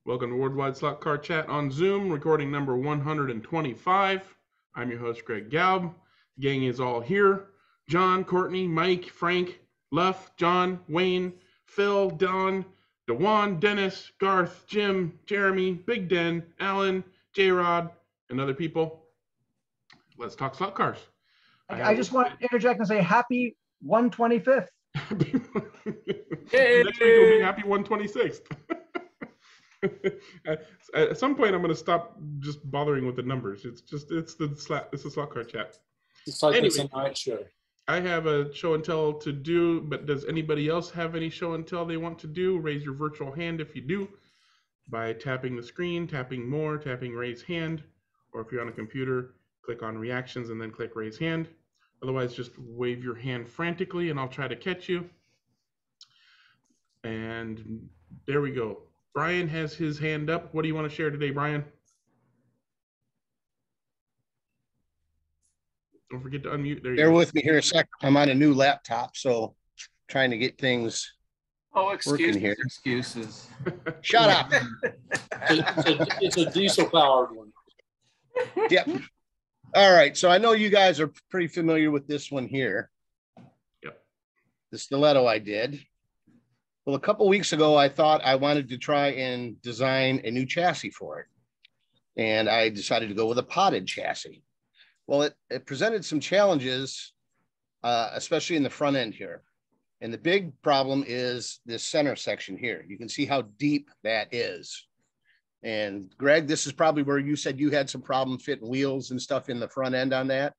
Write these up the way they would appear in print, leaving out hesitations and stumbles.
Welcome to Worldwide Slot Car Chat on Zoom, recording number 125. I'm your host, Greg Gaub. The gang is all here. John, Courtney, Mike, Frank, Luff, John, Wayne, Phil, Don, DeJuan, Dennis, Garth, Jim, Jeremy, Big Den, Alan, J-Rod, and other people. Let's talk slot cars. I just want to interject and say happy 125th. Hey! Next week will be happy 126th. At some point, I'm going to stop just bothering with the numbers. It's the slot car chat. It's like anyway, it's a night show. I have a show and tell to do, but does anybody else have any show and tell they want to do? Raise your virtual hand if you do by tapping the screen, tapping more, tapping raise hand, or if you're on a computer, click on reactions and then click raise hand. Otherwise, just wave your hand frantically and I'll try to catch you. And there we go. Brian has his hand up. What do you want to share today, Brian? Don't forget to unmute. There you Bear go. with me here a sec. I'm on a new laptop, so trying to get things working here. Excuses. Shut up. It's a diesel-powered one. Yep. All right. So I know you guys are pretty familiar with this one here. Yep. The Stiletto I did. Well, a couple weeks ago, I thought I wanted to try and design a new chassis for it. And I decided to go with a potted chassis. Well, it presented some challenges, especially in the front end here. And the big problem is this center section here. You can see how deep that is. And Greg, this is probably where you said you had some problem fitting wheels and stuff in the front end on that.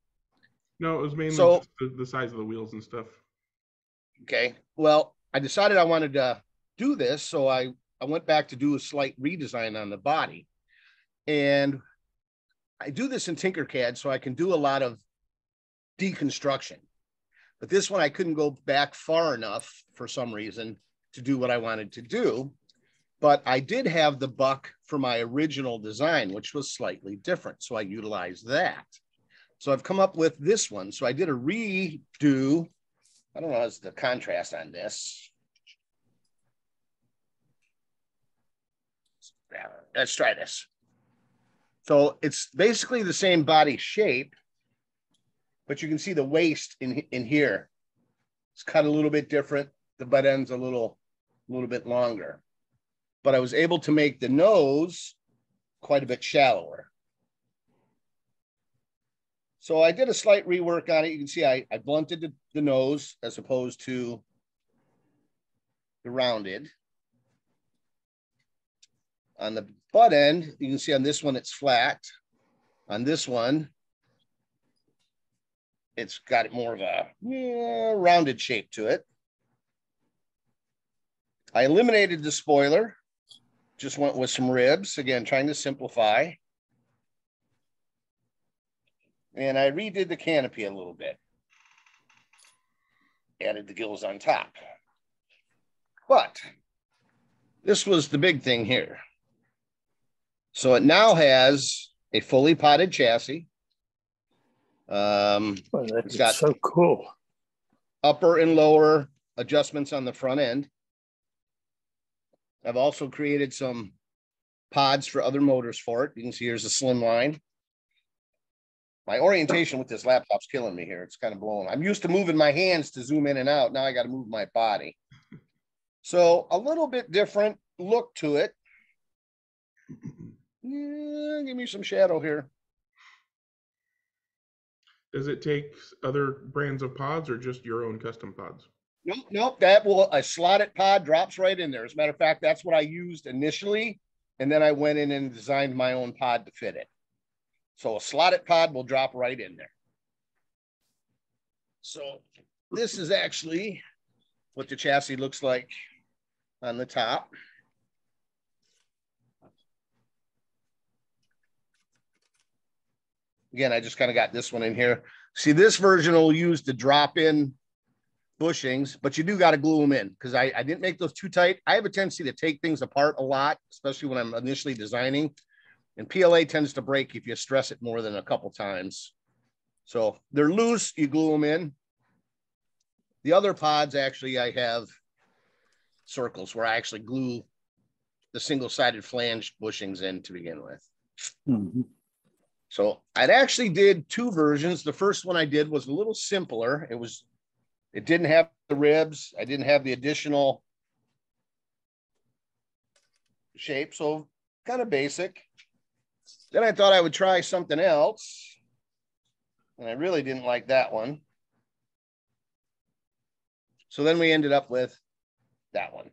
No, it was mainly just the size of the wheels and stuff. Okay. Well, I decided I wanted to do this, so I went back to do a slight redesign on the body. And I do this in Tinkercad, so I can do a lot of deconstruction. But this one, I couldn't go back far enough for some reason to do what I wanted to do. But I did have the buck for my original design, which was slightly different. So I utilized that. So I've come up with this one. So I did a redo. I don't know what's the contrast on this. Let's try this. So it's basically the same body shape, but you can see the waist in here. It's cut a little bit different. The butt end's a little bit longer. But I was able to make the nose quite a bit shallower. So I did a slight rework on it. You can see I blunted the nose as opposed to the rounded. On the butt end, you can see on this one, it's flat. On this one, it's got more of a rounded shape to it. I eliminated the spoiler. Just went with some ribs, again, trying to simplify. And I redid the canopy a little bit. Added the gills on top. But this was the big thing here. So it now has a fully potted chassis. It's got so cool. Upper and lower adjustments on the front end. I've also created some pods for other motors for it. You can see here's a slim line. My orientation with this laptop's killing me here. It's kind of blowing. I'm used to moving my hands to zoom in and out. Now I got to move my body. So a little bit different look to it. Yeah, give me some shadow here. Does it take other brands of pods or just your own custom pods? Nope. A slotted pod drops right in there. As a matter of fact, that's what I used initially. And then I went in and designed my own pod to fit it. So a slotted pod will drop right in there. So this is actually what the chassis looks like on the top. Again, I just kind of got this one in here. See, this version will use the drop-in bushings, but you do got to glue them in because I didn't make those too tight. I have a tendency to take things apart a lot, especially when I'm initially designing. And PLA tends to break if you stress it more than a couple times. So they're loose, you glue them in. The other pods, actually, I have circles where I actually glue the single-sided flange bushings in to begin with. Mhm. So I actually did two versions. The first one I did was a little simpler. It didn't have the ribs. I didn't have the additional shape, so kind of basic. Then I thought I would try something else, and I really didn't like that one. So then we ended up with that one.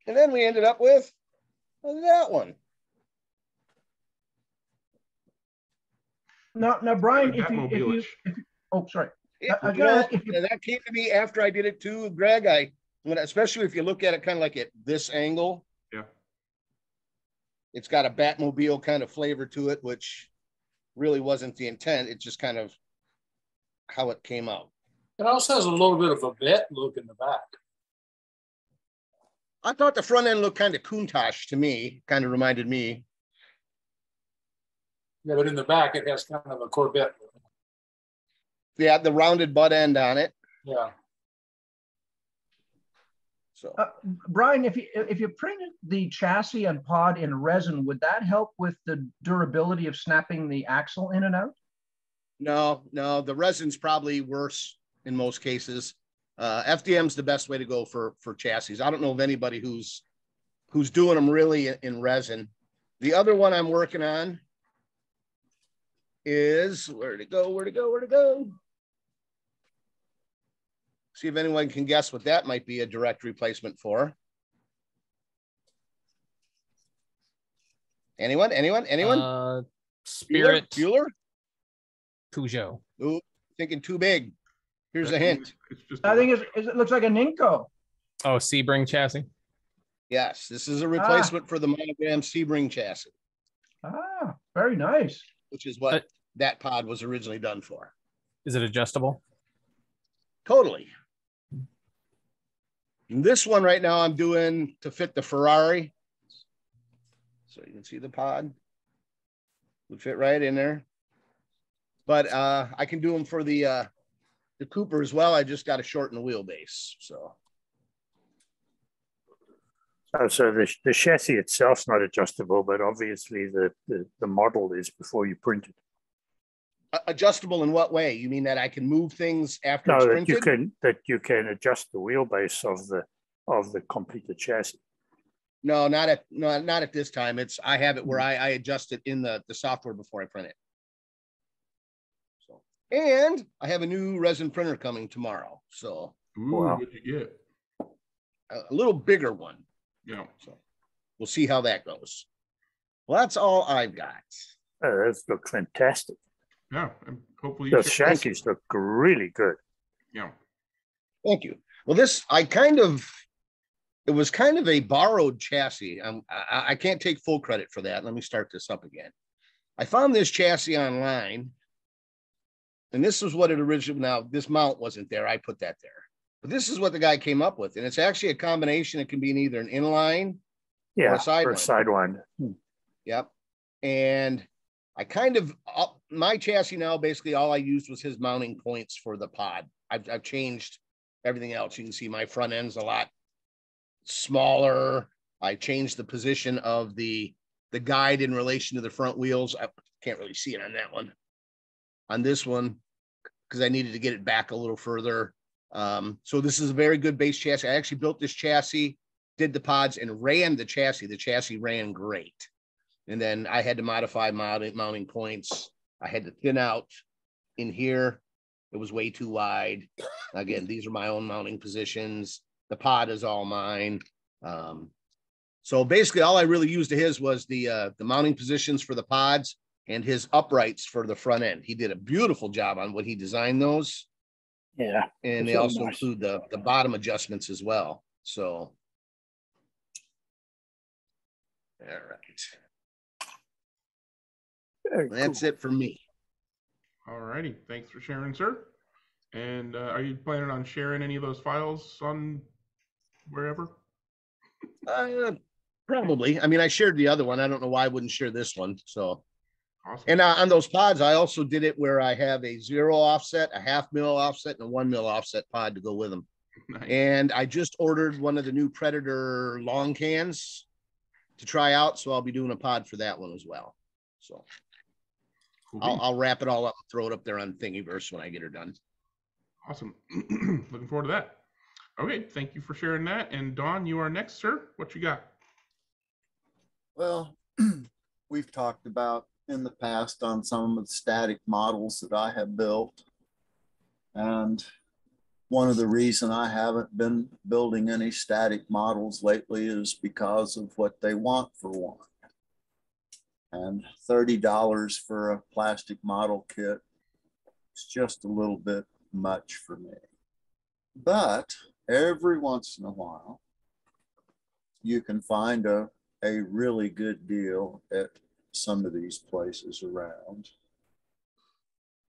And then we ended up with that one. Now, Brian, Batmobile-ish. oh, sorry. Yeah, I was gonna ask if that came to me after I did it too, Greg. Especially if you look at it kind of like at this angle. Yeah. It's got a Batmobile kind of flavor to it, which really wasn't the intent. It's just kind of how it came out. It also has a little bit of a vet look in the back. I thought the front end looked kind of Countach to me, kind of reminded me. Yeah, but in the back, it has kind of a Corvette look. Yeah, the rounded butt end on it. Yeah. So Brian, if you printed the chassis and pod in resin, would that help with the durability of snapping the axle in and out? no, the resin's probably worse in most cases. FDM's the best way to go for chassis. I don't know of anybody who's doing them really in resin. The other one I'm working on is where to go. See if anyone can guess what that might be a direct replacement for. Anyone? Spirit Bueller? Peugeot. Ooh, thinking too big. Here's a hint. It's just I think it looks like an Inco. Oh, Sebring Chassis. Yes, this is a replacement for the monogram Sebring chassis, Ah, very nice. which is what that pod was originally done for. Is it adjustable? Totally. And this one right now I'm doing to fit the Ferrari. So you can see the pod would fit right in there. But I can do them for the Cooper as well. I just got to shorten the wheelbase. So So the chassis itself's not adjustable, but obviously the model is before you print it. adjustable in what way? You mean that I can move things after No, it's that printed? you can adjust the wheelbase of the completed chassis. No, not at this time. I have it where I adjust it in the software before I print it. So, and I have a new resin printer coming tomorrow. So Ooh, Wow. what'd you get? a little bigger one. Yeah. So we'll see how that goes. Well, that's all I've got. Oh, those look fantastic. Yeah. And hopefully The ship- chassis look really good. Yeah. Thank you. Well, it was kind of a borrowed chassis. I can't take full credit for that. Let me start this up again. I found this chassis online, and this is what it originally, now this mount wasn't there. I put that there. But this is what the guy came up with. And it's actually a combination. It can be either an inline Yeah, or a sidewinder. or a sidewinder. Yep. And I my chassis now, basically all I used was his mounting points for the pod. I've changed everything else. You can see my front end's a lot smaller. I changed the position of the guide in relation to the front wheels. I can't really see it on that one. On this one, because I needed to get it back a little further. So this is a very good base chassis. I actually built this chassis, did the pods, and ran the chassis. The chassis ran great. And then I had to modify mounting points. I had to thin out in here. It was way too wide. Again, these are my own mounting positions. The pod is all mine. So basically all I really used of his was the mounting positions for the pods and his uprights for the front end. He did a beautiful job on what he designed those. Yeah. And That's they really also nice. include the bottom adjustments as well. So, all right. Very That's cool. it for me. All righty. Thanks for sharing, sir. And are you planning on sharing any of those files on wherever? Probably. I mean, I shared the other one. I don't know why I wouldn't share this one. So, Awesome. and on those pods, I also did it where I have a 0 offset, a 0.5 mil offset, and a 1 mil offset pod to go with them. Nice. And I just ordered one of the new Predator long cans to try out. So I'll be doing a pod for that one as well. So Cool. I'll wrap it all up and throw it up there on Thingiverse when I get her done. Awesome. Looking forward to that. Okay, thank you for sharing that. And Don, you are next, sir. What you got? Well, we've talked about in the past on some of the static models that I have built. And one of the reasons I haven't been building any static models lately is because of what they want for one. And $30 for a plastic model kit is just a little bit much for me. But every once in a while, you can find a really good deal at some of these places around.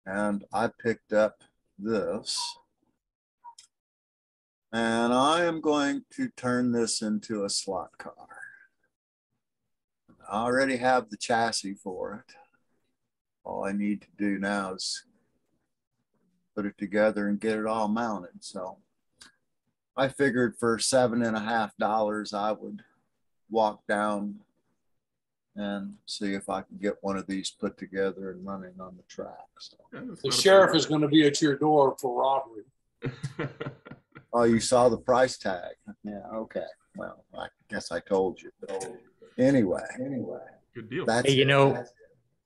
And I picked up this. And I am going to turn this into a slot car. I already have the chassis for it. All I need to do now is put it together and get it all mounted. So I figured for $7.50, I would walk down and see if I can get one of these put together and running on the track. So. Yeah, that's The not a sheriff bad- is going to be at your door for robbery. Oh, you saw the price tag? Yeah, okay. Well, I guess I told you. But anyway, Good deal. that's Hey, you it. know,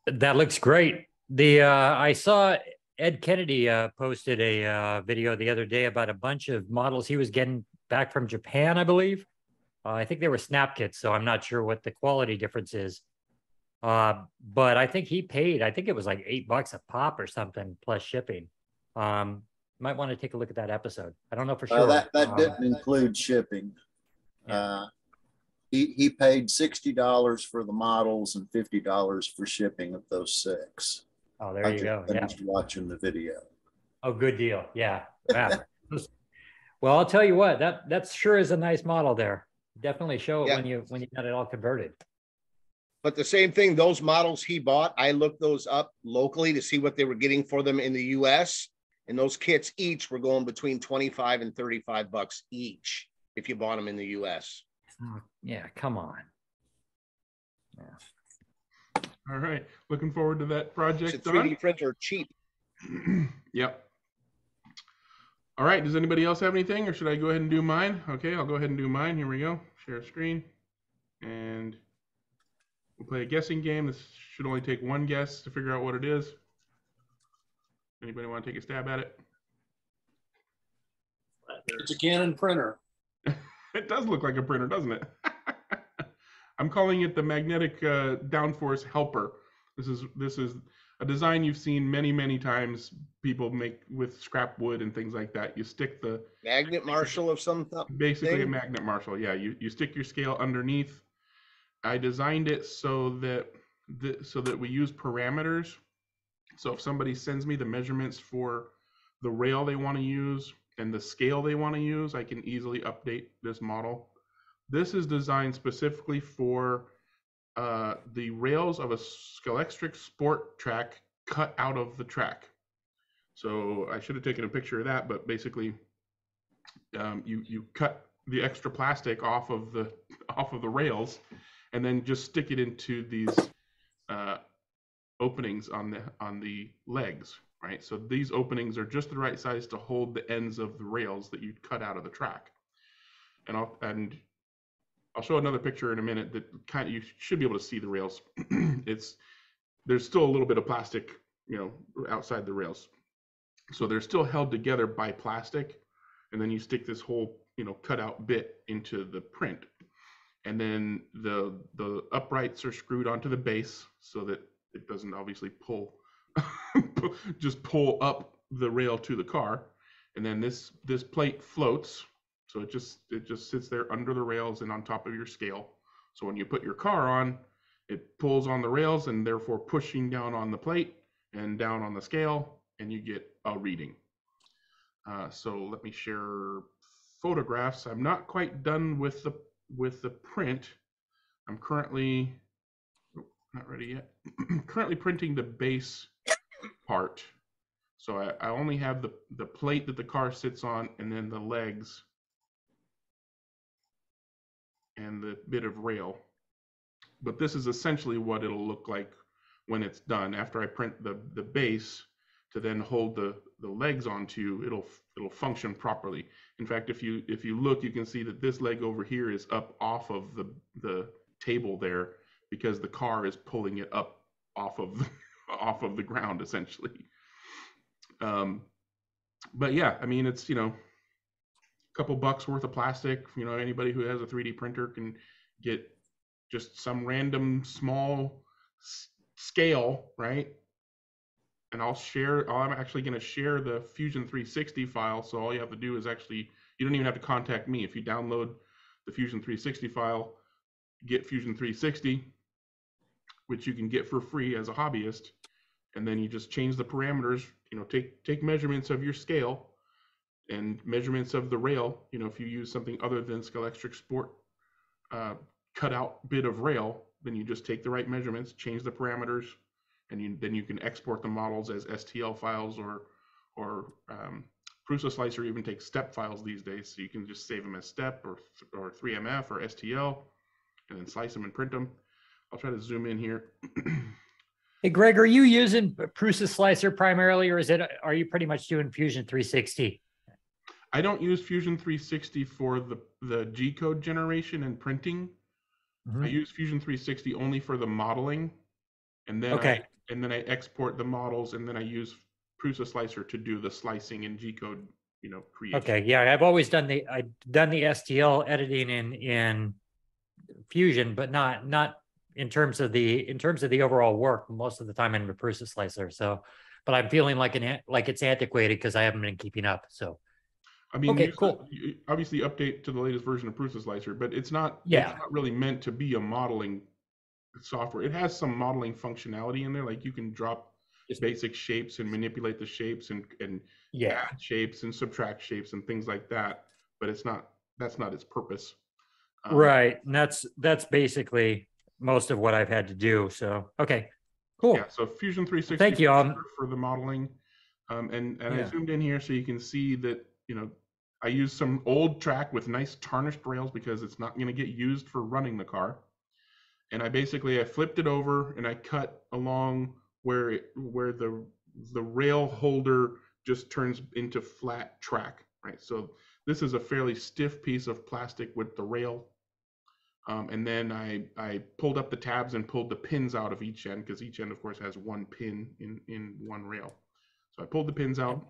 that looks great. I saw Ed Kennedy posted a video the other day about a bunch of models he was getting back from Japan, I believe. I think they were snap kits, so I'm not sure what the quality difference is. But I think he paid, I think it was like $8 a pop or something plus shipping. Might want to take a look at that episode. I don't know for sure. That didn't include shipping. He paid $60 for the models and $50 for shipping of those 6. Oh, there you go. I Yeah. finished watching the video. Oh, good deal. Yeah. Wow. Well, I'll tell you what, that sure is a nice model there. Definitely show it Yeah. when you got it all converted. But the same thing, those models he bought, I looked those up locally to see what they were getting for them in the US. And those kits each were going between 25 and 35 bucks each if you bought them in the US. Oh, yeah, come on. Yeah. All right. Looking forward to that It's a project, 3D Don. printer cheap. Yep. All right. Does anybody else have anything, or should I go ahead and do mine? Okay, I'll go ahead and do mine. Here we go. Share screen. And we'll play a guessing game. This should only take one guess to figure out what it is. Anybody want to take a stab at it? It's a Canon printer. It does look like a printer, doesn't it? I'm calling it the magnetic downforce helper. This is a design you've seen many times people make with scrap wood and things like that. You stick the Magnet Marshal of some basically a thing? magnet Marshal. Yeah, you stick your scale underneath. I designed it so that we use parameters. So if somebody sends me the measurements for the rail they want to use and the scale they want to use, I can easily update this model. This is designed specifically for the rails of a Scalextric Sport track cut out of the track. So I should have taken a picture of that, but basically you cut the extra plastic off of the rails and then just stick it into these openings on the legs, right? So these openings are just the right size to hold the ends of the rails that you cut out of the track. And I'll show another picture in a minute that you should be able to see the rails. There's still a little bit of plastic, outside the rails. So they're still held together by plastic. And then you stick this whole, cut out bit into the print. And then the uprights are screwed onto the base so that it doesn't obviously pull up the rail to the car. And then this plate floats. So it just sits there under the rails and on top of your scale. So when you put your car on, it pulls on the rails and therefore pushing down on the plate and down on the scale, and you get a reading. So let me share photographs. I'm not quite done with the print. I'm currently not ready yet. Currently printing the base part. So I only have the plate that the car sits on, and then the legs and the bit of rail. But this is essentially what it'll look like when it's done. After I print the base to then hold the legs onto, it'll function properly. In fact, if you look, you can see that this leg over here is up off of the table there, because the car is pulling it up off of off of the ground essentially. But yeah, I mean, it's, a couple bucks worth of plastic. Anybody who has a 3D printer can get just some random small scale, right? And I'm actually going to share the Fusion 360 file. So all you have to do is you don't even have to contact me. If you download the Fusion 360 file, get Fusion 360, which you can get for free as a hobbyist, and then you just change the parameters, take measurements of your scale and measurements of the rail. If you use something other than Scalextric Sport cutout bit of rail, then you just take the right measurements, change the parameters, and then you can export the models as STL files or Prusa Slicer even takes step files these days, so you can just save them as step or 3MF or STL, and then slice them and print them. I'll try to zoom in here. Hey, Greg, are you using Prusa Slicer primarily, or are you pretty much doing Fusion 360? I don't use Fusion 360 for the G-code generation and printing. I use Fusion 360 only for the modeling, and then I export the models, and then I use Prusa Slicer to do the slicing and G-code, creation. Okay, yeah, I've always done the STL editing in Fusion, but not in terms of the overall work. Most of the time in the Prusa Slicer. So, but I'm feeling like it's antiquated because I haven't been keeping up. So, I mean, okay, cool. Obviously, update to the latest version of Prusa Slicer, but it's not really meant to be a modeling software. It has some modeling functionality in there, like you can drop basic shapes and manipulate the shapes and add shapes and subtract shapes and things like that. But that's not its purpose. Right, and that's basically most of what I've had to do. So, okay, cool. Yeah, so Fusion 360. Thank you for the modeling, and I zoomed in here so you can see that I used some old track with nice tarnished rails because it's not going to get used for running the car. And I flipped it over and I cut along where the rail holder just turns into flat track, right? So this is a fairly stiff piece of plastic with the rail. And then I pulled up the tabs and pulled the pins out of each end, because each end, of course, has one pin in one rail. So I pulled the pins out,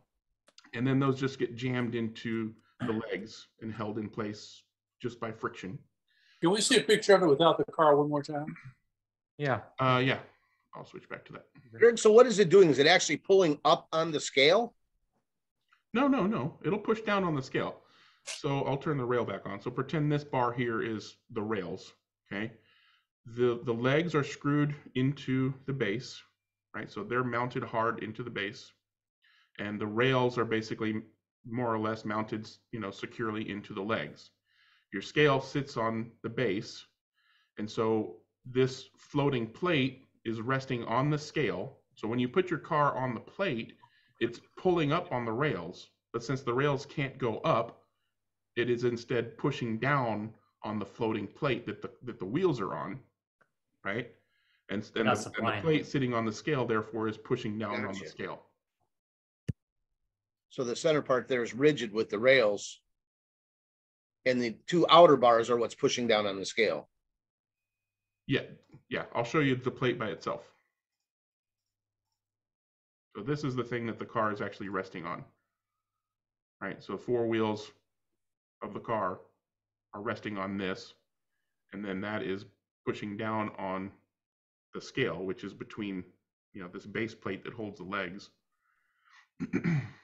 and then those just get jammed into the legs and held in place just by friction. Can we see a picture of it without the car one more time? Yeah. Yeah. I'll switch back to that. Greg, so what is it doing? Is it actually pulling up on the scale? No. It'll push down on the scale. So I'll turn the rail back on. So pretend this bar here is the rails, okay? The legs are screwed into the base, right? So they're mounted hard into the base. And the rails are basically more or less mounted, securely into the legs. Your scale sits on the base. And so this floating plate is resting on the scale. So when you put your car on the plate, it's pulling up on the rails. But since the rails can't go up, it is instead pushing down on the floating plate that the wheels are on, right? And the plate sitting on the scale, therefore, is pushing down on the scale. So the center part there is rigid with the rails, and the two outer bars are what's pushing down on the scale. Yeah. I'll show you the plate by itself. So this is the thing that the car is actually resting on, right? So 4 wheels of the car are resting on this, and then that is pushing down on the scale, which is between this base plate that holds the legs.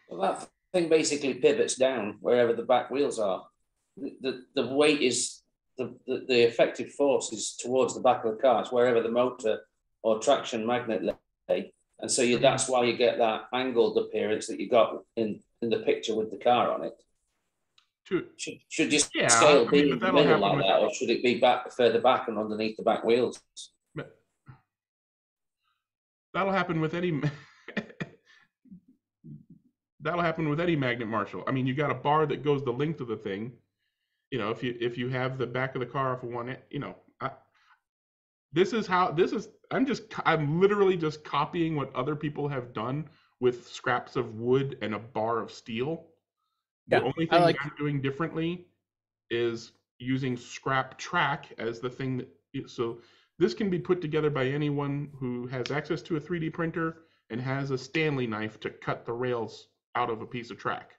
Well, that thing basically pivots down wherever the back wheels are. The weight is the effective force is towards the back of the car. It's wherever the motor or traction magnet lay, and so that's why you get that angled appearance that you got in the picture with the car on it. Should your scale be in the middle like that, or should it be further back and underneath the back wheels? That'll happen with any. that'll happen with any magnet Marshal. I mean, you got a bar that goes the length of the thing. You know, if you have the back of the car off of one, you know, I'm literally just copying what other people have done with scraps of wood and a bar of steel. The Yeah, only thing I'm doing differently is using scrap track as the thing that, so this can be put together by anyone who has access to a 3D printer and has a Stanley knife to cut the rails out of a piece of track.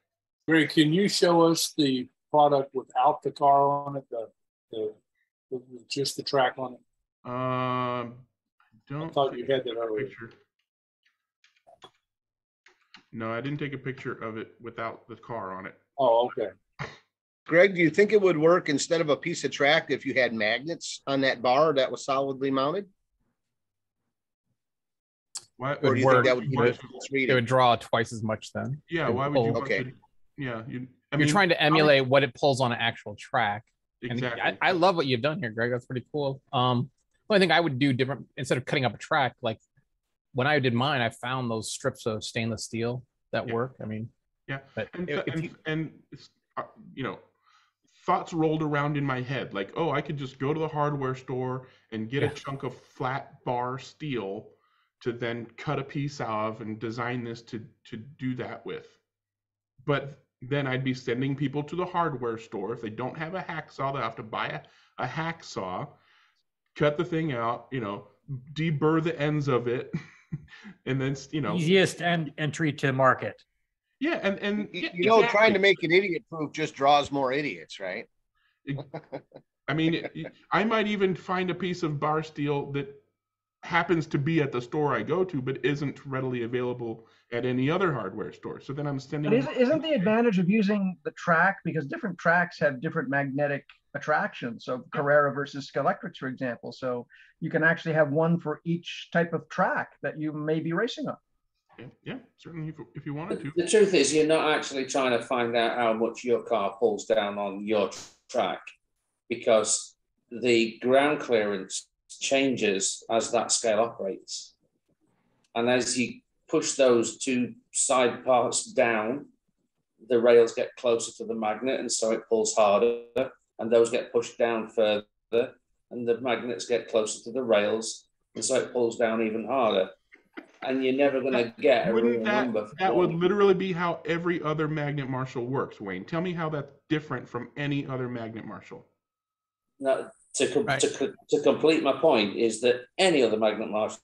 Greg, can you show us the product without the car on it, with just the track on it? I thought you had that earlier. Picture. No, I didn't take a picture of it without the car on it. Oh, okay. Greg, do you think it would work instead of a piece of track if you had magnets on that bar that was solidly mounted? Why, or do you think that would give it would draw twice as much then? Yeah, why would you? Okay. Yeah, you're trying to emulate what it pulls on an actual track. Exactly. And I love what you've done here, Greg. That's pretty cool. The only thing I would do different, instead of cutting up a track, like when I did mine, I found those strips of stainless steel that work. I mean, yeah. But and you know, thoughts rolled around in my head like, oh, I could just go to the hardware store and get a chunk of flat bar steel to then cut a piece out of and design this to do that with. But then I'd be sending people to the hardware store. If they don't have a hacksaw, they'll have to buy a hacksaw, cut the thing out, you know, deburr the ends of it, and then, you know. Easiest entry to market. Yeah, and you know, trying to make it idiot proof just draws more idiots, right? I mean, I might even find a piece of bar steel that happens to be at the store I go to, but isn't readily available at any other hardware store. So then I'm sending. But isn't the advantage of using the track, because different tracks have different magnetic attractions? So Carrera versus Scalextrics, for example. So you can actually have one for each type of track that you may be racing on. Yeah, certainly if you wanted to. The truth is, you're not actually trying to find out how much your car pulls down on your track, because the ground clearance changes as that scale operates. And as you push those two side parts down, the rails get closer to the magnet, and so it pulls harder, and those get pushed down further, and the magnets get closer to the rails, and so it pulls down even harder. And you're never going to get a real number. That would literally be how every other magnet Marshal works, Wayne. Tell me how that's different from any other magnet Marshal. No, to complete my point is that any other magnet Marshal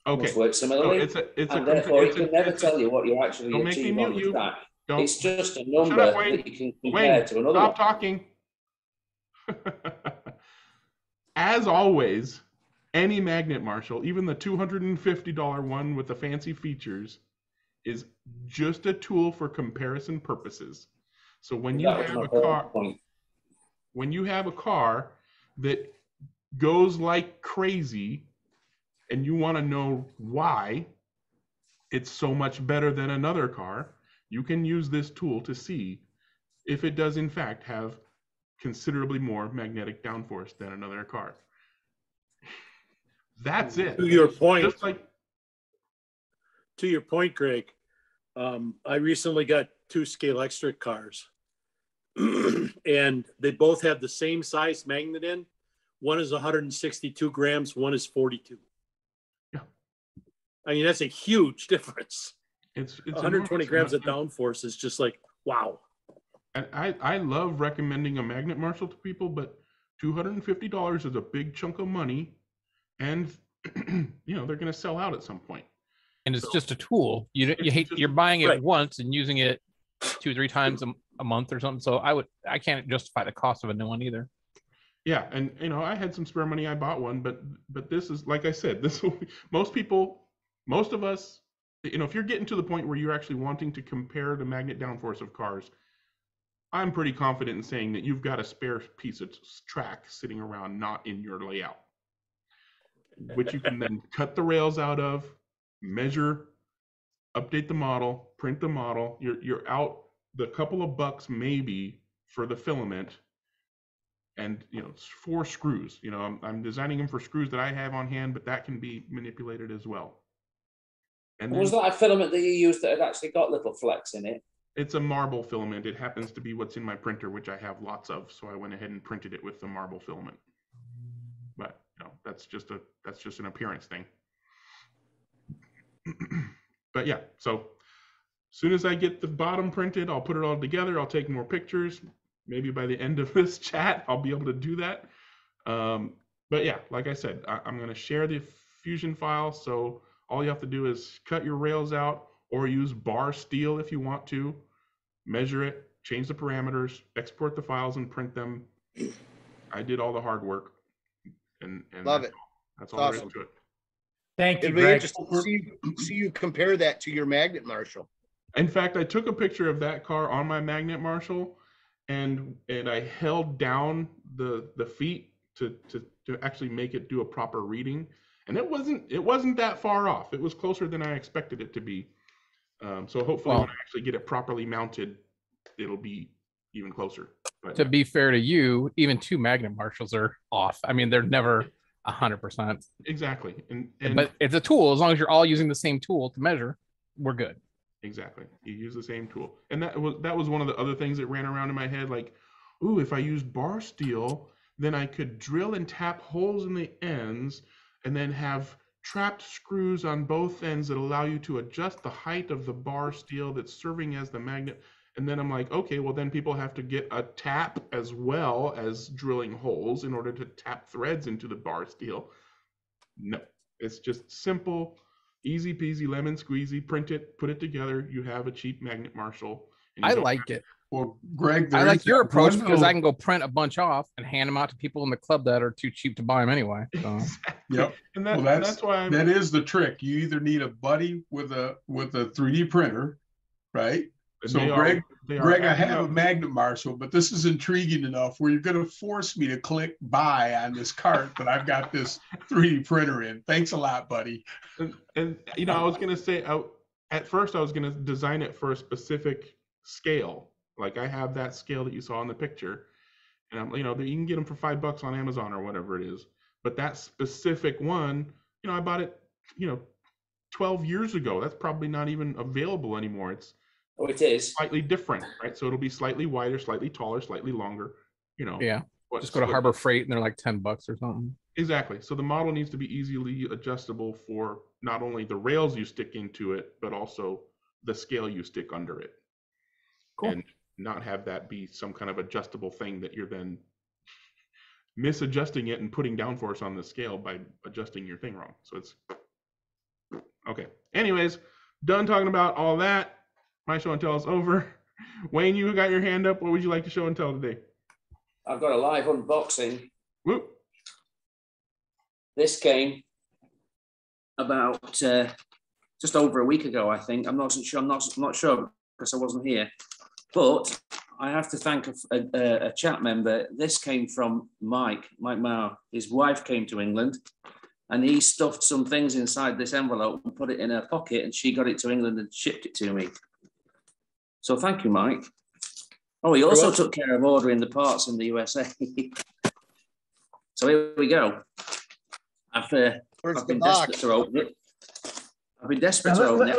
must work similarly, so and therefore it can never tell you what you're actually achieving on the track. It's just a number that you can compare to another one. Stop talking. As always, any magnet Marshal, even the $250 one with the fancy features, is just a tool for comparison purposes. So when you have a car, when you have a car that goes like crazy and you want to know why it's so much better than another car, you can use this tool to see if it does in fact have considerably more magnetic downforce than another car. That's it. To your point, Just like, to your point, Greg, I recently got two Scalextric cars and they both have the same size magnet in. One is 162 grams, one is 42. Yeah. I mean, that's a huge difference. It's 120 grams of downforce is just like, wow. And I love recommending a magnet Marshal to people, but $250 is a big chunk of money. And you know, they're going to sell out at some point. And it's just a tool. You're buying it once and using it 2-3 times a month or something. So I can't justify the cost of a new one either. Yeah, and you know, I had some spare money, I bought one, but this is, like I said, this will, most of us, you know, if you're getting to the point where you're actually wanting to compare the magnet downforce of cars, I'm pretty confident in saying that you've got a spare piece of track sitting around not in your layout, which you can then cut the rails out of, measure, update the model, print the model. You're out the couple of bucks maybe for the filament, and you know, it's 4 screws. You know, I'm designing them for screws that I have on hand, but that can be manipulated as well. And Was then that a filament that you used that had actually got little flecks in it? it's a marble filament. It happens to be what's in my printer, which I have lots of. So I went ahead and printed it with the marble filament. But that's just an appearance thing. But yeah, so as soon as I get the bottom printed, I'll put it all together. I'll take more pictures. Maybe by the end of this chat, I'll be able to do that. But yeah, like I said, I'm going to share the Fusion file. So all you have to do is cut your rails out or use bar steel if you want to, measure it, change the parameters, export the files and print them. I did all the hard work. And Love it. That's all there is Awesome. to it. Thank you, It'd be Greg. interesting to see you compare that to your magnet Marshal. In fact, I took a picture of that car on my magnet Marshal, and I held down the feet to actually make it do a proper reading, and it wasn't that far off. It was closer than I expected it to be. So hopefully, when I actually get it properly mounted, it'll be even closer. But, To be fair to you, even 2 magnet Marshals are off. I mean, they're never 100%. exactly, and But it's a tool. As long as you're all using the same tool to measure, we're good. exactly, you use the same tool, and that was one of the other things that ran around in my head. Like, ooh, if I used bar steel, then I could drill and tap holes in the ends, and then have trapped screws on both ends that allow you to adjust the height of the bar steel that's serving as the magnet. And then I'm like, okay, well then people have to get a tap as well as drilling holes in order to tap threads into the bar steel. No, it's just simple, easy peasy, lemon squeezy, print it, put it together. You have a cheap magnet Marshal. I like it. Well, Greg, I like your approach because I can. can go print a bunch off and hand them out to people in the club that are too cheap to buy them anyway. So. Yep. And that's why that is the trick. You either need a buddy with a 3D printer, right? So Greg, I have a magnet Marshal, but this is intriguing enough where you're going to force me to click buy on this cart that I've got this 3D printer in. Thanks a lot, buddy. And I was gonna say, at first I was gonna design it for a specific scale. Like I have that scale that you saw in the picture, and you can get them for $5 on Amazon or whatever it is. But that specific one, I bought it, 12 years ago. That's probably not even available anymore. It is slightly different, right? So it'll be slightly wider, slightly taller, slightly longer. Yeah. Just go to Harbor Freight and they're like $10 or something. Exactly. So the model needs to be easily adjustable for not only the rails you stick into it, but also the scale you stick under it. Cool. And not have that be some kind of adjustable thing that you're then misadjusting it and putting downforce on the scale by adjusting your thing wrong. So it's okay. Anyways, done talking about all that. My show and tell is over. Wayne, you got your hand up. What would you like to show and tell today? I've got a live unboxing. Whoop. This came about just over a week ago, I think. I'm not sure. I'm not sure because I wasn't here. But I have to thank a chat member. This came from Mike Mauer. His wife came to England, and he stuffed some things inside this envelope and put it in her pocket, and she got it to England and shipped it to me. So thank you, Mike. Oh, he also took care of ordering the parts in the USA. So here we go. I've been desperate to open it. I've been desperate to open it.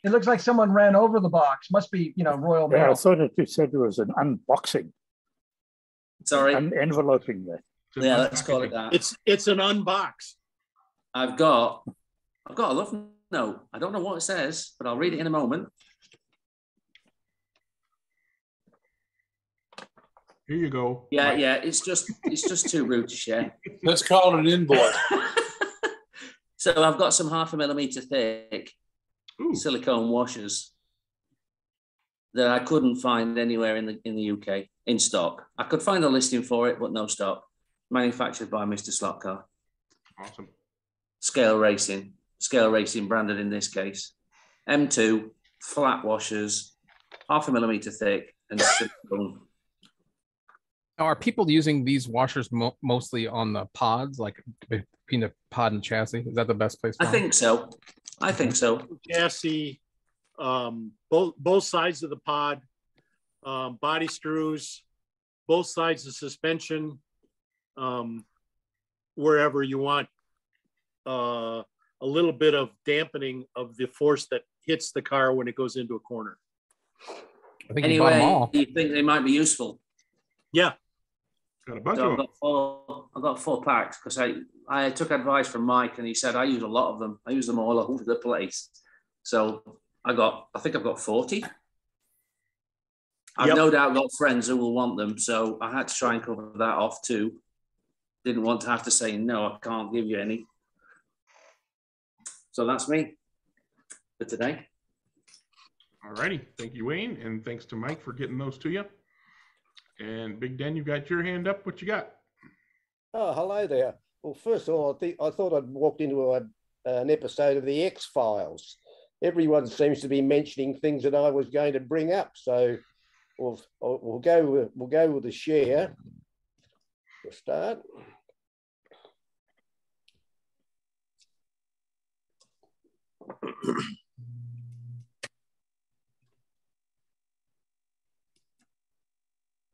It looks like someone ran over the box. Must be, Royal Mail. Yeah, I thought you said there was an unboxing. Sorry. An enveloping there. Yeah, let's call it that. It's an unbox. I've got a love note. I don't know what it says, but I'll read it in a moment. Here you go. Yeah, it's just too rude to share. Let's call it an invoice. So I've got some 0.5 millimeter thick silicone washers that I couldn't find anywhere in the UK in stock. I could find a listing for it, but no stock. Manufactured by Mr. Slotcar. Awesome. Scale Racing branded in this case. M2 flat washers, 0.5 millimeter thick, and silicone. Now, are people using these washers mostly on the pods, like between the pod and chassis? Is that the best place for I think so. Chassis, both sides of the pod, body screws, both sides of suspension, wherever you want a a little bit of dampening of the force that hits the car when it goes into a corner. I think you bought them Anyway, all. you think they might be useful? Yeah. Got a bunch So of them. I've got 4 packs because I took advice from Mike and he said I use a lot of them. I use them all over the place. So I think I've got 40. I've no doubt got friends who will want them. So I had to try and cover that off too. Didn't want to have to say, no, I can't give you any. So that's me for today. All righty. Thank you, Wayne. And thanks to Mike for getting those to you. And Big Den, you got your hand up. What you got? Oh, hello there. Well, first of all, I thought I'd walked into an episode of the X-Files. Everyone seems to be mentioning things that I was going to bring up. So we'll go with the share to start.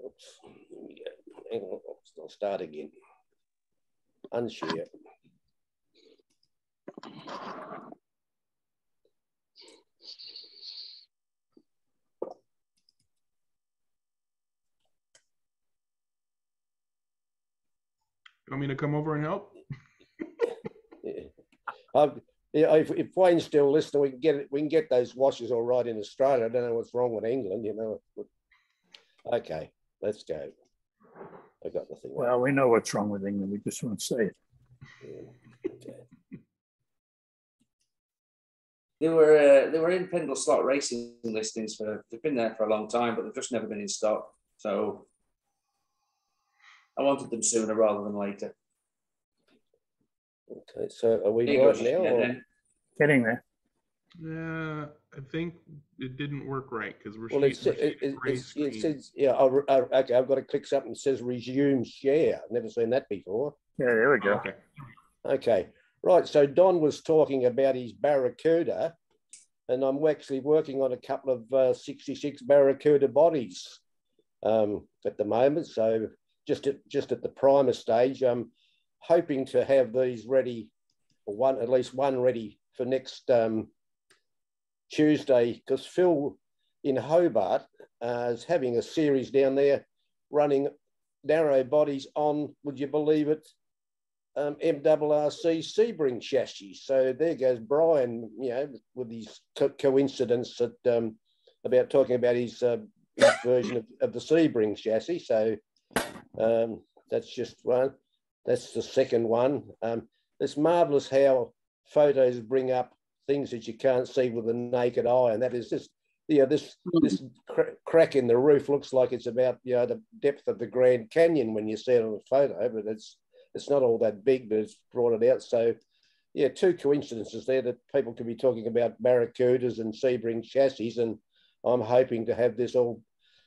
Oops. Hang on, I'll start again. Unshare. You want me to come over and help? If Wayne's still listening, we can get those washes all right in Australia. I don't know what's wrong with England, you know. Okay, let's go. I got nothing. Well, we know what's wrong with England. We just won't say it. Yeah. Okay. They were in Pendle slot racing listings they've been there for a long time, but they've just never been in stock. So I wanted them sooner rather than later. Okay, so are we There you right go, now? yeah, Or? then. Getting there. Yeah, I think it didn't work right because we're Well, it says, yeah, okay, I've got to click something that says resume share. I've never seen that before. Yeah, there we go. Okay. Okay, right. So Don was talking about his Barracuda, and I'm actually working on a couple of 66 Barracuda bodies at the moment. So just at the primer stage, I'm hoping to have these ready, or at least one ready for next Tuesday, because Phil in Hobart is having a series down there running narrow bodies on, would you believe it, MRRC Sebring Chassis. So there goes Brian, you know, with his coincidence that, about talking about his version of the Sebring Chassis. So that's just one. That's the second one. It's marvellous how photos bring up things that you can't see with the naked eye, and that is just, you know, this crack in the roof looks like it's about, you know, the depth of the Grand Canyon when you see it on a photo, but it's not all that big, but it's brought it out. So yeah, 2 coincidences there that people could be talking about Barracudas and Sebring Chassis, and I'm hoping to have this all,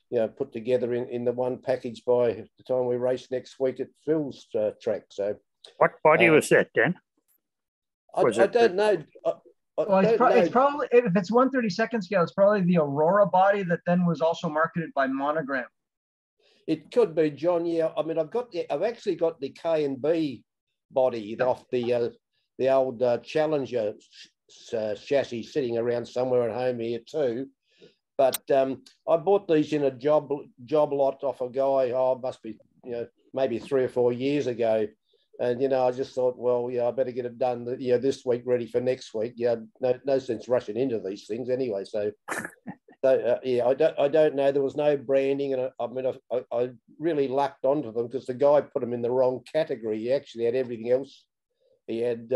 you know, put together in the one package by the time we race next week at Phil's track. So what body was that, Dan? I don't know. Well, it's probably, if it's 1/32 scale, it's probably the Aurora body that then was also marketed by Monogram. It could be, John. Yeah, I mean, I've actually got the K and B body off the old Challenger chassis sitting around somewhere at home here too. But I bought these in a job lot off a guy. Oh, it must be, you know, maybe 3 or 4 years ago. And, you know, I just thought, well, yeah, I better get it done, you know, this week, ready for next week. Yeah, no sense rushing into these things anyway. So yeah, I don't know. There was no branding, and I mean, I really lucked onto them because the guy put them in the wrong category. He actually had everything else. He had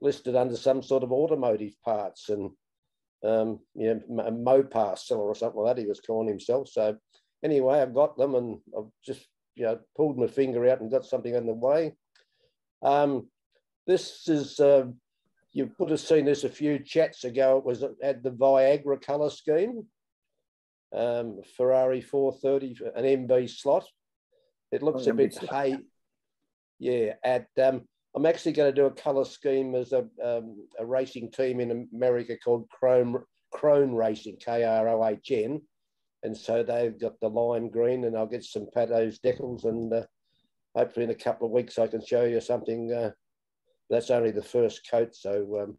listed under some sort of automotive parts and you know, a Mopar seller or something like that. He was calling himself. So anyway, I got them, and I've just, you know, pulled my finger out and got something on the way. This is, you would have seen this a few chats ago. It was at the Viagra colour scheme, Ferrari 430, an MB slot. It looks a bit yeah. I'm actually going to do a colour scheme as a racing team in America called Krone Racing, KROHN, and so they've got the lime green, and I'll get some Patos decals, and hopefully in a couple of weeks I can show you something that's only the first coat. So,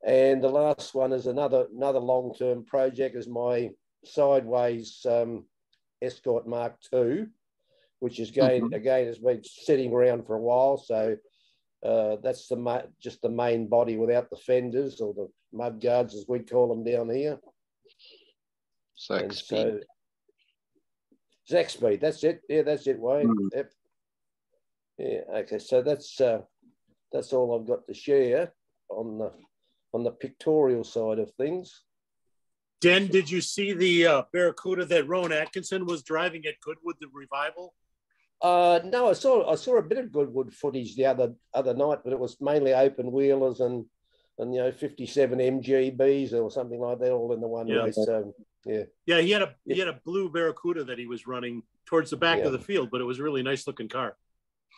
and the last one is another long-term project is my sideways Escort Mark II, which is again has been sitting around for a while. So that's just the main body without the fenders or the mud guards, as we call them down here. Zaxby, that's it. Yeah, that's it, Wayne. Yep. Yeah. Okay. So that's all I've got to share on the pictorial side of things. Den, did you see the Barracuda that Rowan Atkinson was driving at Goodwood, the revival? No, I saw a bit of Goodwood footage the other night, but it was mainly open wheelers and 57 MGBs or something like that, all in the one race. So yeah, he had a blue Barracuda that he was running towards the back of the field, but it was a really nice looking car.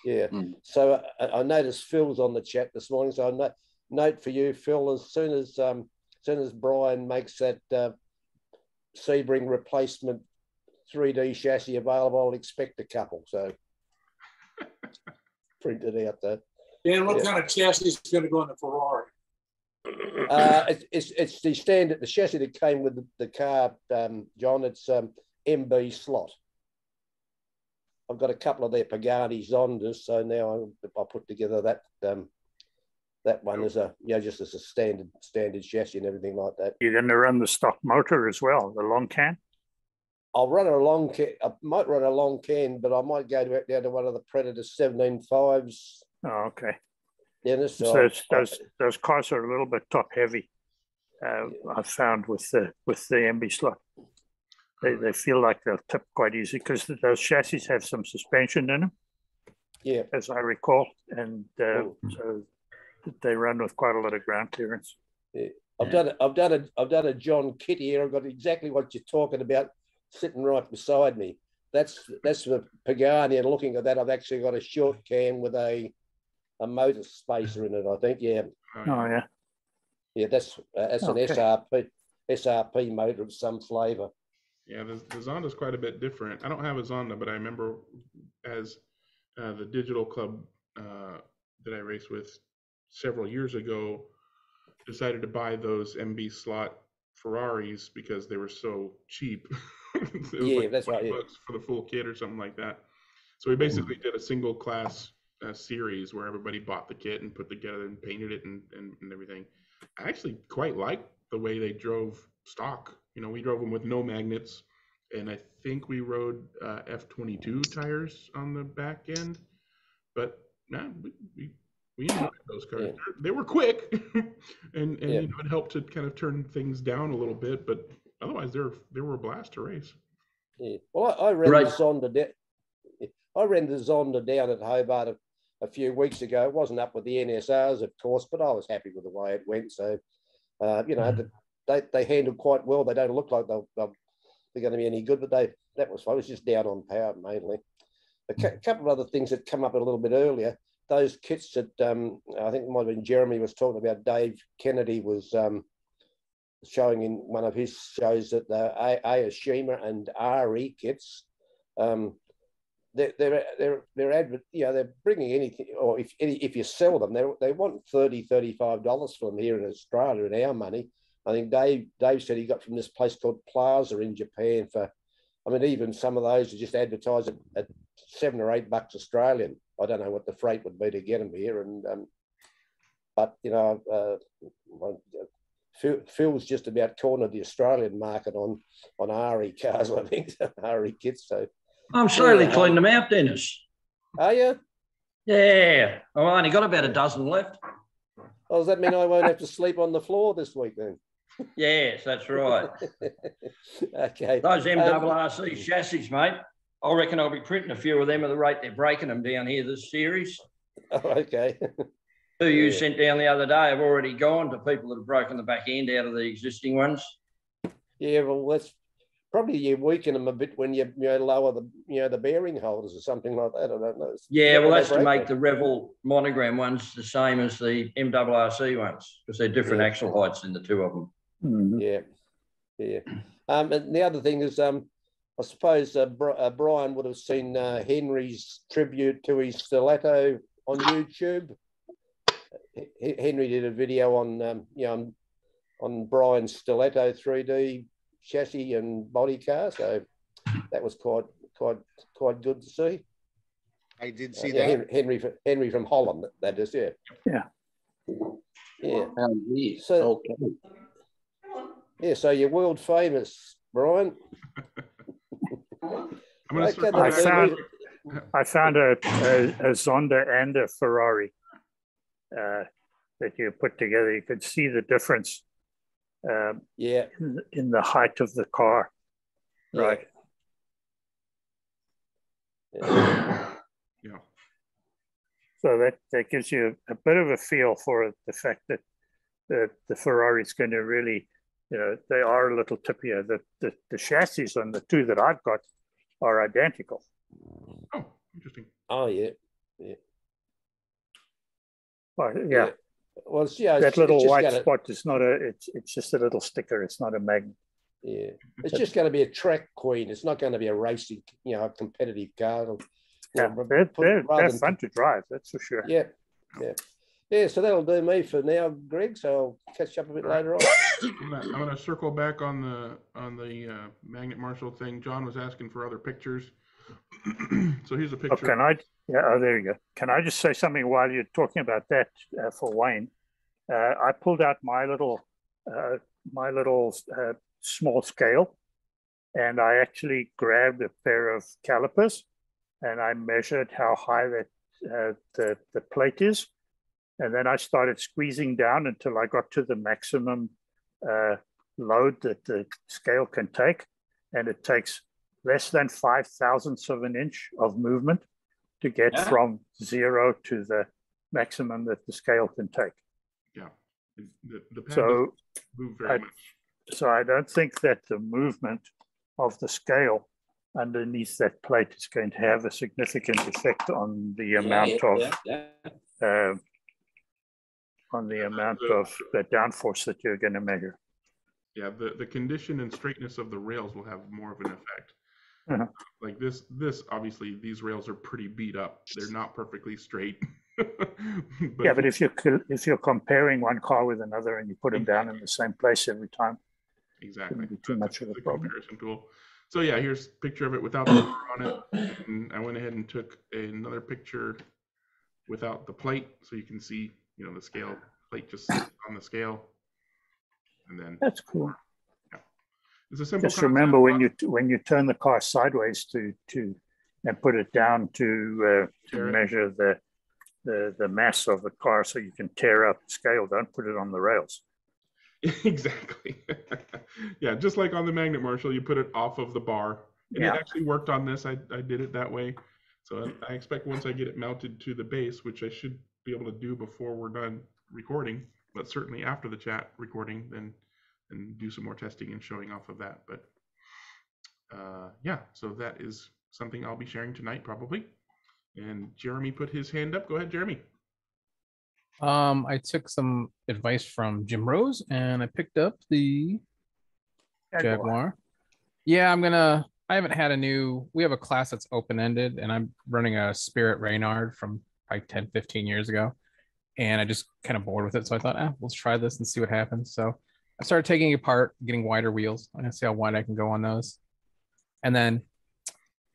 Yeah. So I noticed Phil's on the chat this morning, so I note for you, Phil, as soon as Brian makes that Sebring replacement 3D chassis available, I'll expect a couple. So print it out there. Dan, what kind of chassis is going to go in the Ferrari? It's the standard, the chassis that came with the car, John. It's MB slot. I've got a couple of their Pagani Zondas, so now I'll put together that one as just as a standard chassis and everything like that. You're going to run the stock motor as well, the long can? I'll run a long can. I might run a long can, but I might go down to one of the Predator 17.5s. Oh, okay. Dennis, so those cars are a little bit top heavy. I've found with the MB slot, they feel like they'll tip quite easy because those chassis have some suspension in them. Yeah, as I recall, and so they run with quite a lot of ground clearance. Yeah. I've done a John Kitty here. I've got exactly what you're talking about sitting right beside me. That's the Pagani, and looking at that, I've actually got a short can with a motor spacer in it, I think. Yeah. Oh yeah. Yeah, that's an SRP motor of some flavour. Yeah, the Zonda is quite a bit different. I don't have a Zonda, but I remember as the digital club that I raced with several years ago decided to buy those MB slot Ferraris because they were so cheap. It was like that's right. $20 for the full kit or something like that. So we basically did a single class series where everybody bought the kit and put together and painted it and everything. I actually quite liked the way they drove stock. We drove them with no magnets, and I think we rode F22 tires on the back end. But we enjoyed those cars. Yeah. They were quick, and it helped to kind of turn things down a little bit. But otherwise, they were a blast to race. Yeah. Well, I ran the Zonda. I ran the Zonda down at Hobart a few weeks ago. It wasn't up with the NSRs, of course, but I was happy with the way it went. So, they handled quite well. They don't look like they're going to be any good, but that was fun. It was just down on power mainly. A couple of other things that come up a little bit earlier. Those kits that I think it might have been Jeremy was talking about. Dave Kennedy was showing in one of his shows that the Ayashima and Ari kits. They're bringing anything, or if you sell them, they want $30-$35 for them here in Australia in our money. I think Dave said he got from this place called Plaza in Japan for, even some of those are just advertised at $7 or $8 Australian. I don't know what the freight would be to get them here, but Phil's just about cornered the Australian market on RE cars, I think, RE kits. So I'm slowly cleaning them out, Dennis. Are you? Yeah. I've only got about a dozen left. Oh, does that mean I won't have to sleep on the floor this week then? Yes, that's right. Okay. Those MRRC chassis, mate, I reckon I'll be printing a few of them at the rate they're breaking them down here this series. Oh, okay. Who you sent down the other day have already gone to people that have broken the back end out of the existing ones. Yeah, well, that's probably you weaken them a bit when you lower the bearing holders or something like that. I don't know. Yeah, well, that's to make the Revel monogram ones the same as the MRRC ones because they're different axle heights in the two of them. Mm-hmm. Yeah. And the other thing is, I suppose Brian would have seen Henry's tribute to his Stiletto on YouTube. Henry did a video on on Brian's Stiletto 3D chassis and body car, so that was quite good to see. I did see that. Henry from Holland. That is, yeah. Yeah. So okay. Yeah, so you're world famous, Brian. I found a Zonda and a Ferrari that you put together. You could see the difference. In the height of the car, right? Yeah. So that gives you a bit of a feel for the fact that the Ferrari is going to really, they are a little tippier. The chassis on the two that I've got are identical. Oh, interesting. Oh yeah. Well, yeah. Well, that little white spot is not it's just a little sticker. It's not a magnet. Yeah, it's just going to be a track queen. It's not going to be a racing, a competitive car. Yeah, they're fun to drive. That's for sure. Yeah. So that'll do me for now, Greg. So I'll catch up a bit later on. I'm gonna circle back on the Magnet Marshal thing. John was asking for other pictures. So here's a picture. There you go. Can I just say something while you're talking about that for Wayne? I pulled out my little small scale, and I actually grabbed a pair of calipers, and I measured how high that the plate is, and then I started squeezing down until I got to the maximum load that the scale can take, and it takes less than 5/1000ths of an inch of movement to get from 0 to the maximum that the scale can take. Yeah. The pen doesn't move very much. So I don't think that the movement of the scale underneath that plate is going to have a significant effect on the amount of the downforce that you're going to measure. Yeah, the condition and straightness of the rails will have more of an effect. Like this obviously these rails are pretty beat up. They're not perfectly straight. But if you're comparing one car with another and you put them down in the same place every time, exactly, be too much of a problem. Comparison tool. So yeah, here's a picture of it without the car on it. And I went ahead and took another picture without the plate, so you can see, the scale plate just sits on the scale. And then that's cool. It's a simple just remember when you turn the car sideways to and put it down to measure the mass of the car so you can tear up the scale. Don't put it on the rails. Exactly. Yeah, just like on the Magnet Marshal, you put it off of the bar. And it actually worked on this. I did it that way. So I expect once I get it mounted to the base, which I should be able to do before we're done recording, but certainly after the chat recording, then and do some more testing and showing off of that. But so that is something I'll be sharing tonight probably. And Jeremy put his hand up. Go ahead, Jeremy. I took some advice from Jim Rose and I picked up the Jaguar. Yeah, I haven't had we have a class that's open-ended, and I'm running a Spirit Reynard from like 10-15 years ago, and I just kind of bored with it, so I thought, let's try this and see what happens. So I started taking it apart, getting wider wheels. I'm gonna see how wide I can go on those. And then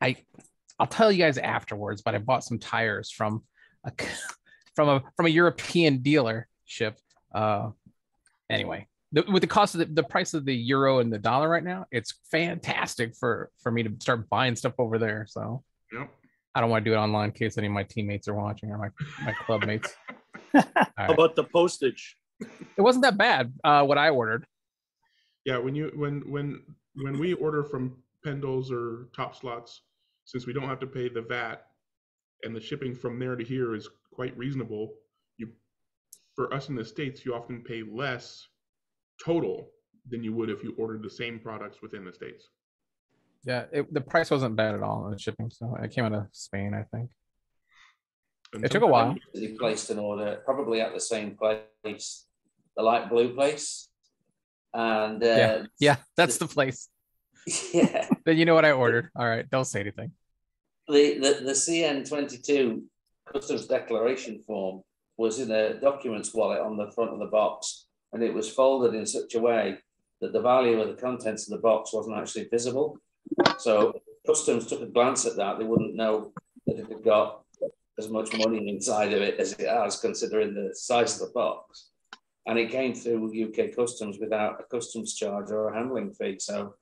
I'll tell you guys afterwards, but I bought some tires from a European dealership. Anyway, with the cost of the price of the euro and the dollar right now, it's fantastic for me to start buying stuff over there. So I don't want to do it online in case any of my teammates are watching or my club mates. How about the postage? It wasn't that bad. What I ordered. Yeah, when we order from Pendles or Top Slots, since we don't have to pay the VAT and the shipping from there to here is quite reasonable, for us in the States, you often pay less total than you would if you ordered the same products within the States. Yeah, the price wasn't bad at all on the shipping. So it came out of Spain, I think. And it took a while. He placed an order probably at the same place, the light blue place. And that's the place. Yeah. Then you know what I ordered. All right, don't say anything. The CN22 customs declaration form was in a documents wallet on the front of the box, and it was folded in such a way that the value of the contents of the box wasn't actually visible. So customs took a glance at that, they wouldn't know that it had got as much money inside of it as it has, considering the size of the box. And it came through UK customs without a customs charge or a handling fee. So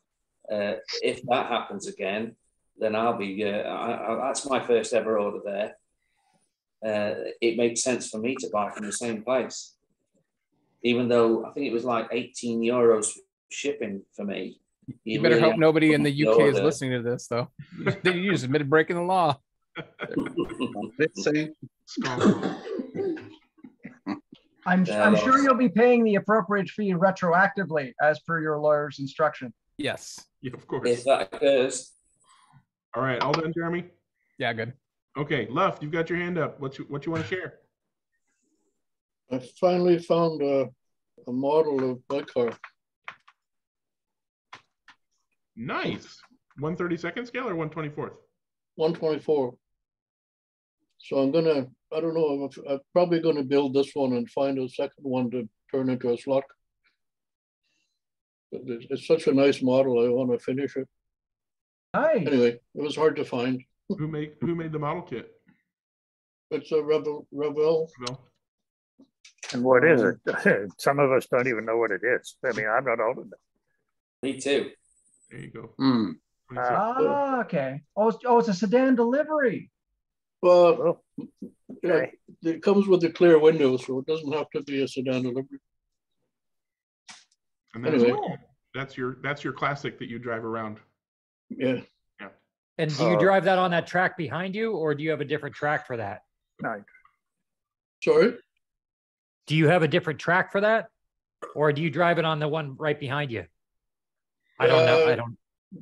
if that happens again, then I'll be, that's my first ever order there. It makes sense for me to buy from the same place. Even though I think it was like 18 euros shipping for me. You better hope nobody in the UK is listening to this, though. You just admitted breaking the law. I'm sure you'll be paying the appropriate fee retroactively as per your lawyer's instruction. Yes. Yeah, of course. If that occurs. All right, all done, Jeremy? Yeah, good. Okay, Left, you've got your hand up. What you want to share? I finally found a model of my car. Nice. 1/32nd scale or 1/24th? 1/24. So I'm gonna, I don't know, I'm probably gonna build this one and find a second one to turn into a slot. But it's such a nice model, I want to finish it. Nice. Anyway, it was hard to find. Who made the model kit? It's a Revell. And what is it? Some of us don't even know what it is. I mean, I'm not old enough. Me too. There you go. Okay. Oh, it's a sedan delivery. Well, yeah, it comes with a clear window, so it doesn't have to be a sedan delivery. And that's, anyway, that's your classic that you drive around. Yeah. Yeah. And do you drive that on that track behind you, or do you have a different track for that? No. Sorry? Do you have a different track for that? Or do you drive it on the one right behind you? I don't know. I don't.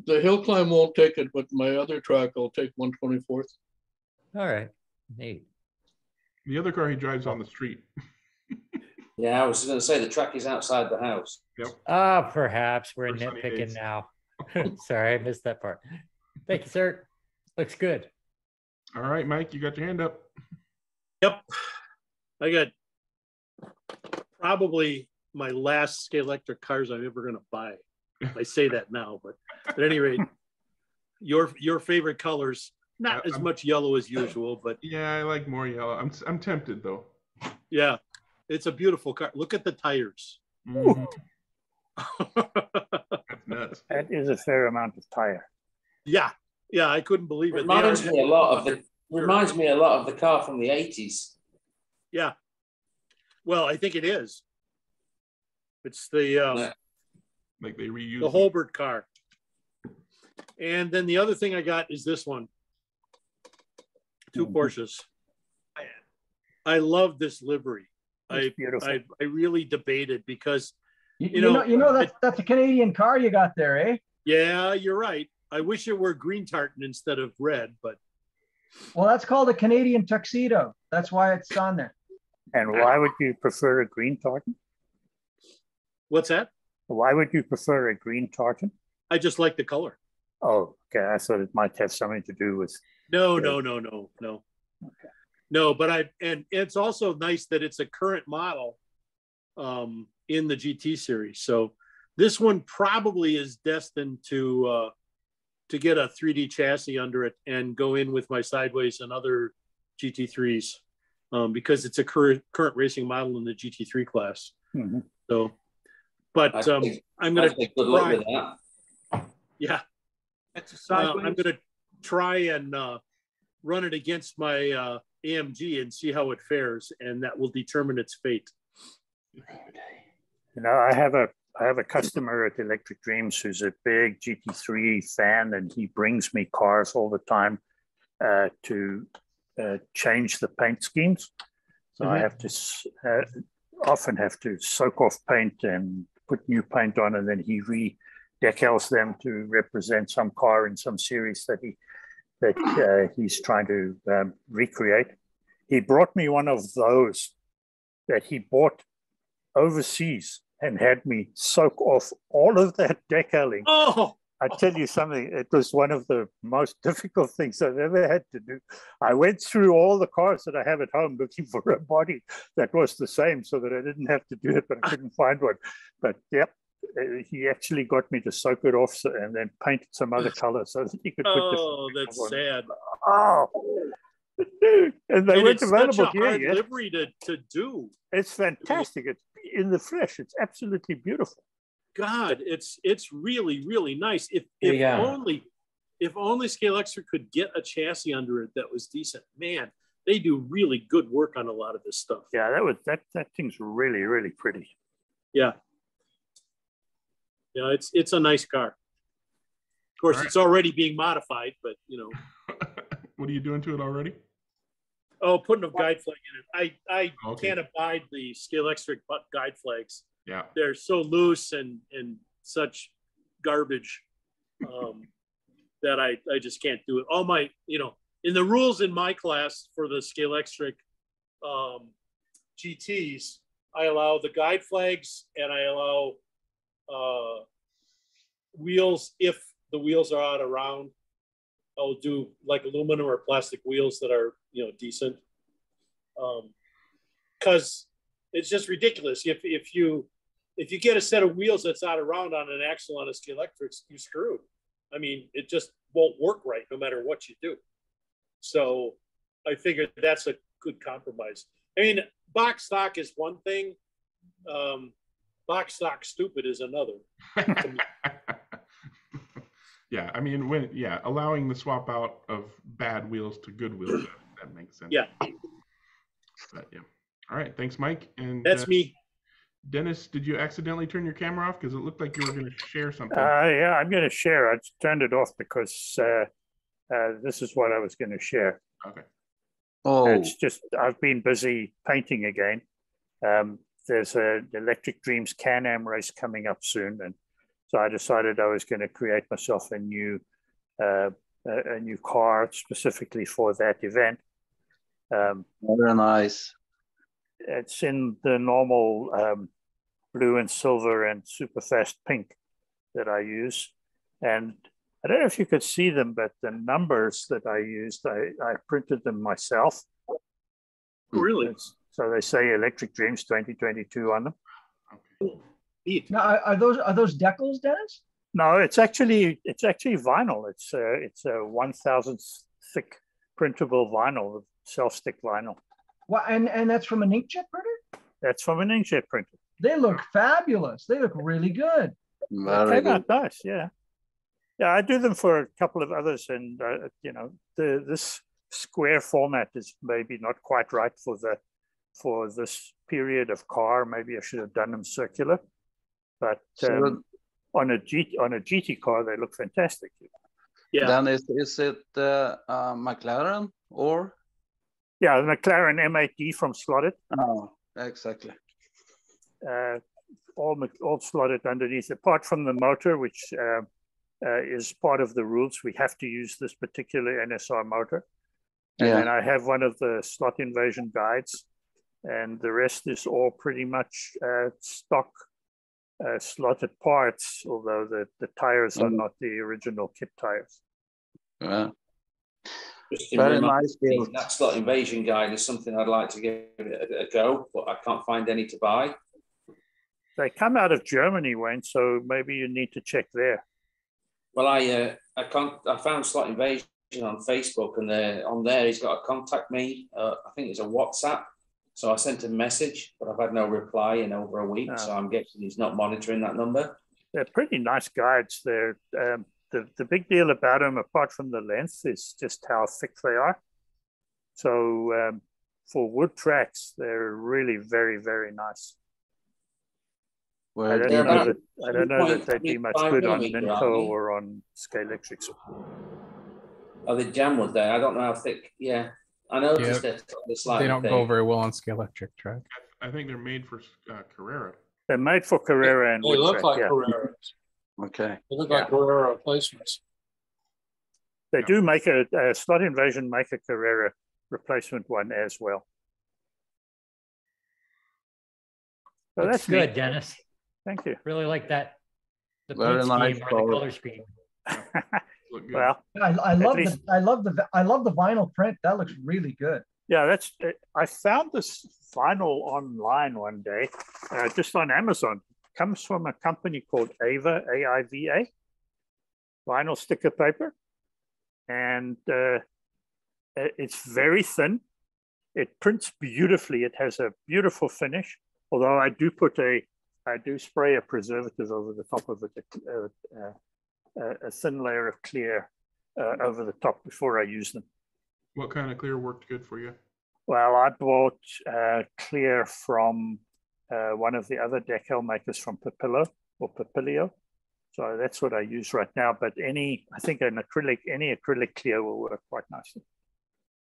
The hill climb won't take it, but my other track will take 1/24th. All right. Neat. The other car he drives on the street. Yeah, I was going to say the track is outside the house. Yep. Perhaps we're nitpicking now. Sorry, I missed that part. Thank you, sir. Looks good. All right, Mike, you got your hand up. Yep. I got probably my last Scalextric cars I'm ever going to buy. I say that now, but at any rate, your favorite colors, not as much yellow as usual, but yeah, I like more yellow. I'm tempted though. Yeah, it's a beautiful car. Look at the tires. Mm-hmm. That's nuts. That is a fair amount of tire. Yeah, I couldn't believe it. Reminds me a lot of the car from the 80s. Yeah. Well, I think it is. It's the like they reused the Holbert car. And then the other thing I got is this one. 2 Porsches. I love this livery. I really debated because you know that's a Canadian car you got there, eh? Yeah, you're right. I wish it were green tartan instead of red, but well, that's called a Canadian tuxedo. That's why it's on there. And why would you prefer a green tartan? What's that? Why would you prefer a green tartan? I just like the color. Oh, okay. I thought it might have something to do with. No. Okay. No, but and it's also nice that it's a current model in the GT series. So this one probably is destined to get a 3D chassis under it and go in with my sideways and other GT3s because it's a current racing model in the GT3 class. Mm-hmm. So, but I'm going to good luck with that. Yeah, I'm going to try and run it against my AMG and see how it fares, and that will determine its fate. You know, I have a customer at Electric Dreams who's a big GT3 fan, and he brings me cars all the time to change the paint schemes. So I have to often have to soak off paint and put new paint on, and then he decals them to represent some car in some series that he's trying to recreate. He brought me one of those that he bought overseas and had me soak off all of that decaling. Oh, I tell you something, it was one of the most difficult things I've ever had to do. I went through all the cars that I have at home looking for a body that was the same so that I didn't have to do it, but I couldn't find one. But yep, he actually got me to soak it off and then paint some other color so that he could put Oh, that's sad. Oh, dude. And they weren't it's available such a here hard yet. livery to do. It's fantastic. It's in the flesh. It's absolutely beautiful. God, it's really, really nice. If only Scale Extra could get a chassis under it that was decent. Man, they do really good work on a lot of this stuff. Yeah, that thing's really, really pretty. Yeah. Yeah, it's a nice car. Of course, it's already being modified, but you know. What are you doing to it already? Oh, putting a guide flag in it. I can't abide the Scale Extra guide flags. Yeah, they're so loose and such garbage that I just can't do it. All my, you know, in the rules in my class for the Scale Extra GTs, I allow the guide flags and I allow wheels if the wheels are out of round. I'll do like aluminum or plastic wheels that are, you know, decent. Because it's just ridiculous. If you get a set of wheels that's out of round on an axle on a Scale Electric, you're screwed. I mean, it just won't work right no matter what you do. So I figured that's a good compromise. I mean, box stock is one thing. Box stock stupid is another. Yeah, I mean, allowing the swap out of bad wheels to good wheels, that makes sense. Yeah. But yeah. All right, thanks, Mike. And that's me. Dennis, did you accidentally turn your camera off? Because it looked like you were going to share something. Yeah, I'm going to share. I just turned it off because this is what I was going to share. Okay. Oh. It's just, I've been busy painting again. There's an Electric Dreams Can-Am race coming up soon. And so I decided I was going to create myself a new car specifically for that event. Very nice. It's in the normal blue and silver and super fast pink that I use. And I don't know if you could see them, but the numbers that I used, I printed them myself. Really? So they say Electric Dreams 2022 on them. Now, are those decals, Dennis? No, it's actually vinyl. It's a 1,000th thick printable vinyl, self-stick vinyl. Well, and that's from an inkjet printer? That's from an inkjet printer. They look fabulous. They look really good. They came out nice, yeah. Yeah, I do them for a couple of others, and you know, this square format is maybe not quite right for this period of car. Maybe I should have done them circular, but on a GT car they look fantastic. Yeah. Then is it McLaren or? Yeah, the McLaren M8D from Slotted. Oh, exactly. All slotted underneath, apart from the motor, which is part of the rules. We have to use this particular NSR motor. And then I have one of the slot invasion guides, and the rest is all pretty much stock slotted parts, although the tires are not the original kit tires. Yeah. Very nice. That slot invasion guide is something I'd like to give it a go, but I can't find any to buy. They come out of Germany, Wayne, so maybe you need to check there. Well, I found Slot Invasion on Facebook, and on there he's got to contact me. I think it's a WhatsApp. So I sent a message, but I've had no reply in over a week. So I'm guessing he's not monitoring that number. They're pretty nice guides. They're the big deal about them, apart from the length, is just how thick they are. So for wood tracks, they're really very, very nice. Well, I don't know that they'd be much good on Minto or on Scale Electrics. Oh, the jam wood there. I don't know how thick. Yeah, I noticed that. They don't go very well on Scale Electric track. I think they're made for Carrera. They're made for Carrera and they look like Carreras. Okay. They look like Carrera replacements. They do make a Slot Invasion, make a Carrera replacement one as well. So Looks that's good, neat. Dennis. Thank you. Really like that. The Very paint nice scheme or the color scheme. Look good. Well, I love the vinyl print. That looks really good. yeah, that's. I found this vinyl online one day, just on Amazon. Comes from a company called Ava, AIVA, vinyl sticker paper, and it's very thin. It prints beautifully. It has a beautiful finish. Although I do spray a preservative over the top of it, a thin layer of clear over the top before I use them. What kind of clear worked good for you? Well, I bought clear from one of the other decal makers from Papilio or Papilio. So that's what I use right now. But I think any acrylic clear will work quite nicely.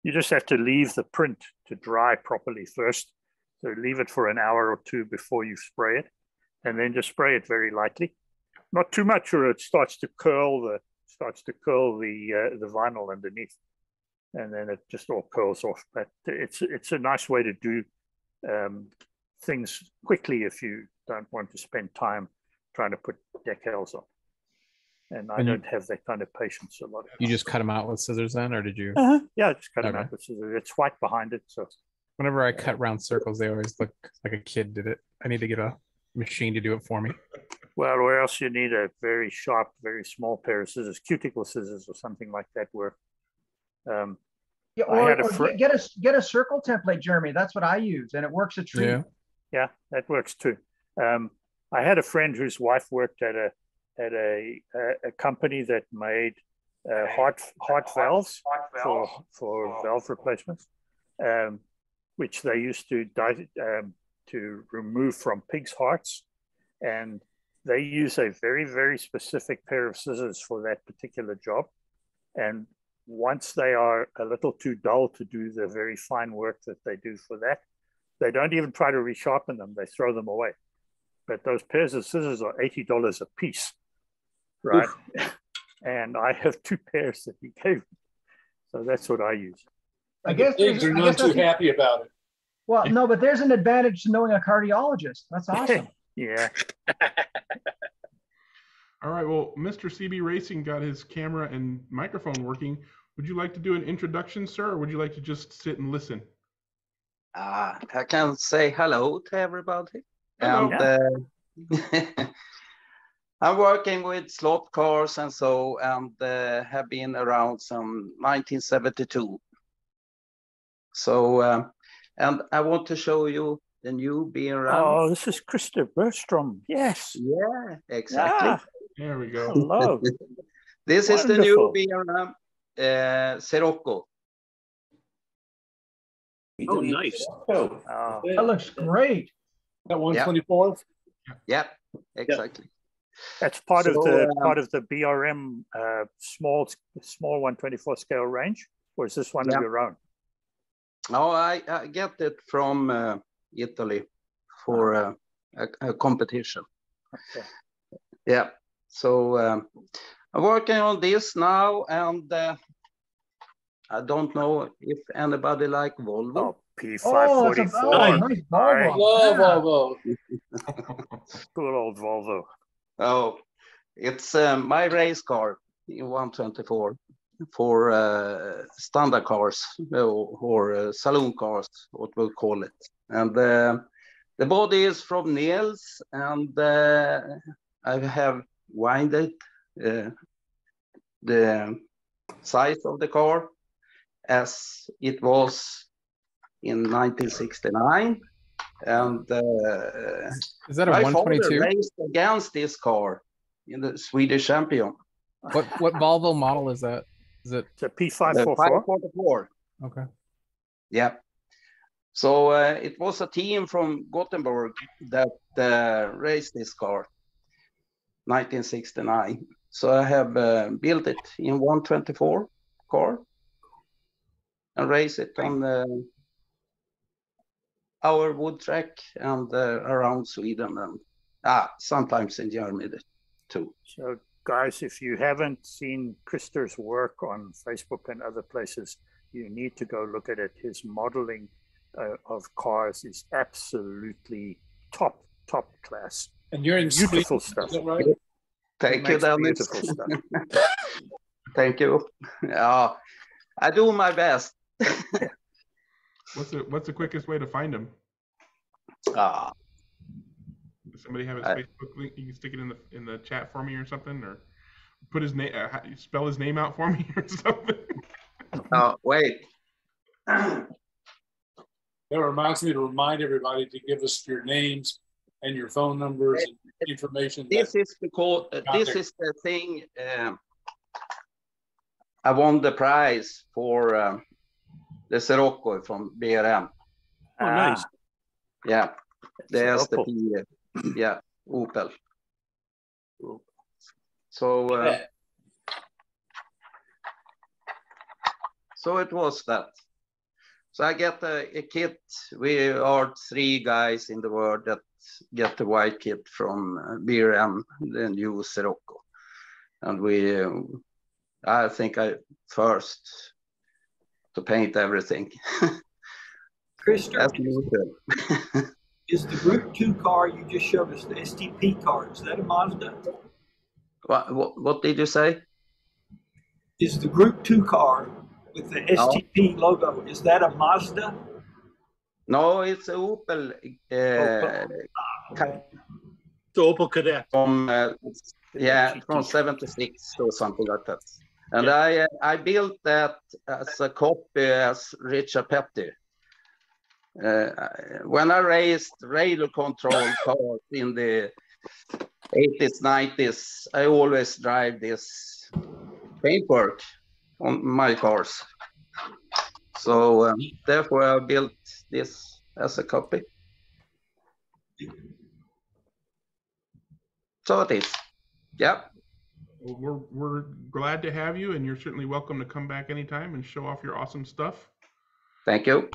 You just have to leave the print to dry properly first. So leave it for an hour or two before you spray it, and then just spray it very lightly. Not too much, or it starts to curl the vinyl underneath, and then it just all curls off. But it's a nice way to do things quickly if you don't want to spend time trying to put decals on. And I don't have that kind of patience a lot. You just cut them out with scissors then, or did you? Yeah, just cut them out with scissors. It's white behind it, so. Whenever I cut round circles, they always look like a kid did it. I need to get a machine to do it for me. Well, or else you need a very sharp, very small pair of scissors, cuticle scissors or something like that. Where, yeah, or get a circle template, Jeremy. That's what I use, and it works a treat. Yeah, that works too. I had a friend whose wife worked at a company that made heart valves for valve replacements, which they used to remove from pigs' hearts, and they use a very, very specific pair of scissors for that particular job. And once they are a little too dull to do the very fine work that they do for that, they don't even try to resharpen them. They throw them away. But those pairs of scissors are $80 a piece, right? And I have 2 pairs that he gave me. So that's what I use. I guess they're not too happy about it. Well, no, but there's an advantage to knowing a cardiologist. That's awesome. Yeah. All right. Well, Mr. CB Racing got his camera and microphone working. Would you like to do an introduction, sir, or would you like to just sit and listen? I can say hello to everybody. Hello. And I'm working with slot cars and so, and have been around some 1972. So, and I want to show you the new BRM. Oh, this is Krista Bergstrom. Yes. Yeah, exactly. Yeah. There we go. Hello. This is the new BRM Sirocco. Oh, nice. That looks great. That 124? Yep, exactly. That's part of the BRM small 124 scale range, or is this one of your own? No, I get it from Italy for a competition. Okay. Yeah, so I'm working on this now, and I don't know if anybody like Volvo. Oh, P544. Nice Volvo. Love Volvo. Good old Volvo. Oh, it's my race car in 124 for standard cars or saloon cars, what we'll call it. And the body is from Niels, and I have winded the size of the car as it was in 1969. And is that a my 122? father raced against this car in the Swedish champion. What Volvo model is that? Is it a P544? 544. Okay. Yeah. So it was a team from Gothenburg that raced this car, 1969. So I have built it in 124 car and race it on our wood track and around Sweden and sometimes in Germany too. So guys, if you haven't seen Krister's work on Facebook and other places, you need to go look at it. His modeling of cars is absolutely top class. And you're in beautiful Sweden, stuff. is that right? Thank you, makes Dennis. beautiful stuff. Thank you. Yeah, I do my best. What's the quickest way to find him? Ah, Does somebody have his Facebook link? You can stick it in the chat for me or something, or put his name, spell his name out for me or something. Oh, wait. That reminds me to remind everybody to give us your names and your phone numbers and information. This is because this is the thing. I won the prize for the Sirocco from BRM. Oh, nice. Yeah, there's the P. Yeah, Opel. So, so it was that. So I get a kit. We are 3 guys in the world that get the white kit from BRM, the new Sirocco. And we, I think I first to paint everything. Christopher, That's usual. is the Group 2 car you just showed us, the STP car, is that a Mazda? What did you say? Is the Group 2 car with the STP logo, is that a Mazda? No, it's a Opel. The Opel Cadet. From from 76 or something like that. And I built that as a copy as Richard Petty. When I raced radio control cars in the 80s, 90s, I always drive this paintwork on my cars. So therefore I built this as a copy. So it is. Yeah. Well, we're glad to have you, and you're certainly welcome to come back anytime and show off your awesome stuff. Thank you.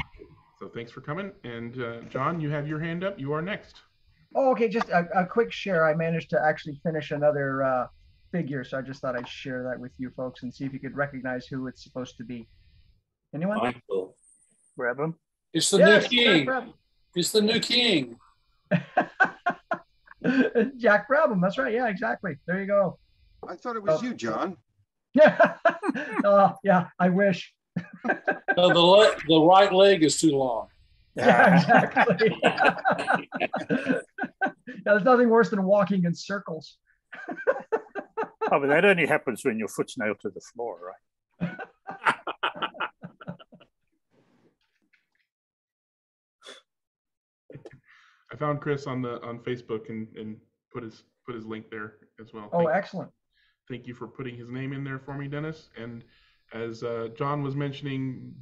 So thanks for coming. And John, you have your hand up. You are next. Oh, okay. Just a quick share. I managed to actually finish another figure, so I just thought I'd share that with you folks and see if you could recognize who it's supposed to be. Anyone? Michael. Grab him. It's the new king. It's the new king. Jack Brabham. That's right. Yeah, exactly. There you go. I thought it was you, John. Yeah. Yeah, I wish. No, the right leg is too long. Yeah, exactly. There's nothing worse than walking in circles. Oh, but that only happens when your foot's nailed to the floor, right? I found Chris on Facebook and put his link there as well. Oh, excellent. Thank you for putting his name in there for me, Dennis. And as John was mentioning,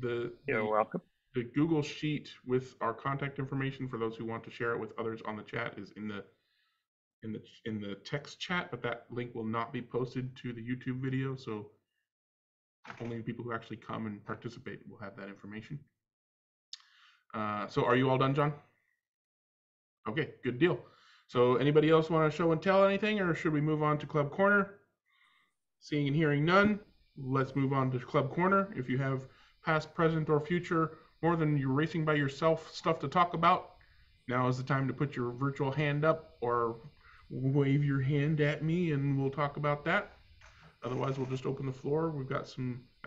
you're welcome. The Google sheet with our contact information for those who want to share it with others on the chat is in the text chat, but that link will not be posted to the YouTube video. So only people who actually come and participate will have that information. So are you all done, John? Okay, good deal. So anybody else want to show and tell anything, or should we move on to Club Corner? Seeing and hearing none, let's move on to Club Corner. If you have past, present, or future more than you're racing by yourself stuff to talk about, now is the time to put your virtual hand up or wave your hand at me and we'll talk about that. Otherwise, we'll just open the floor. I've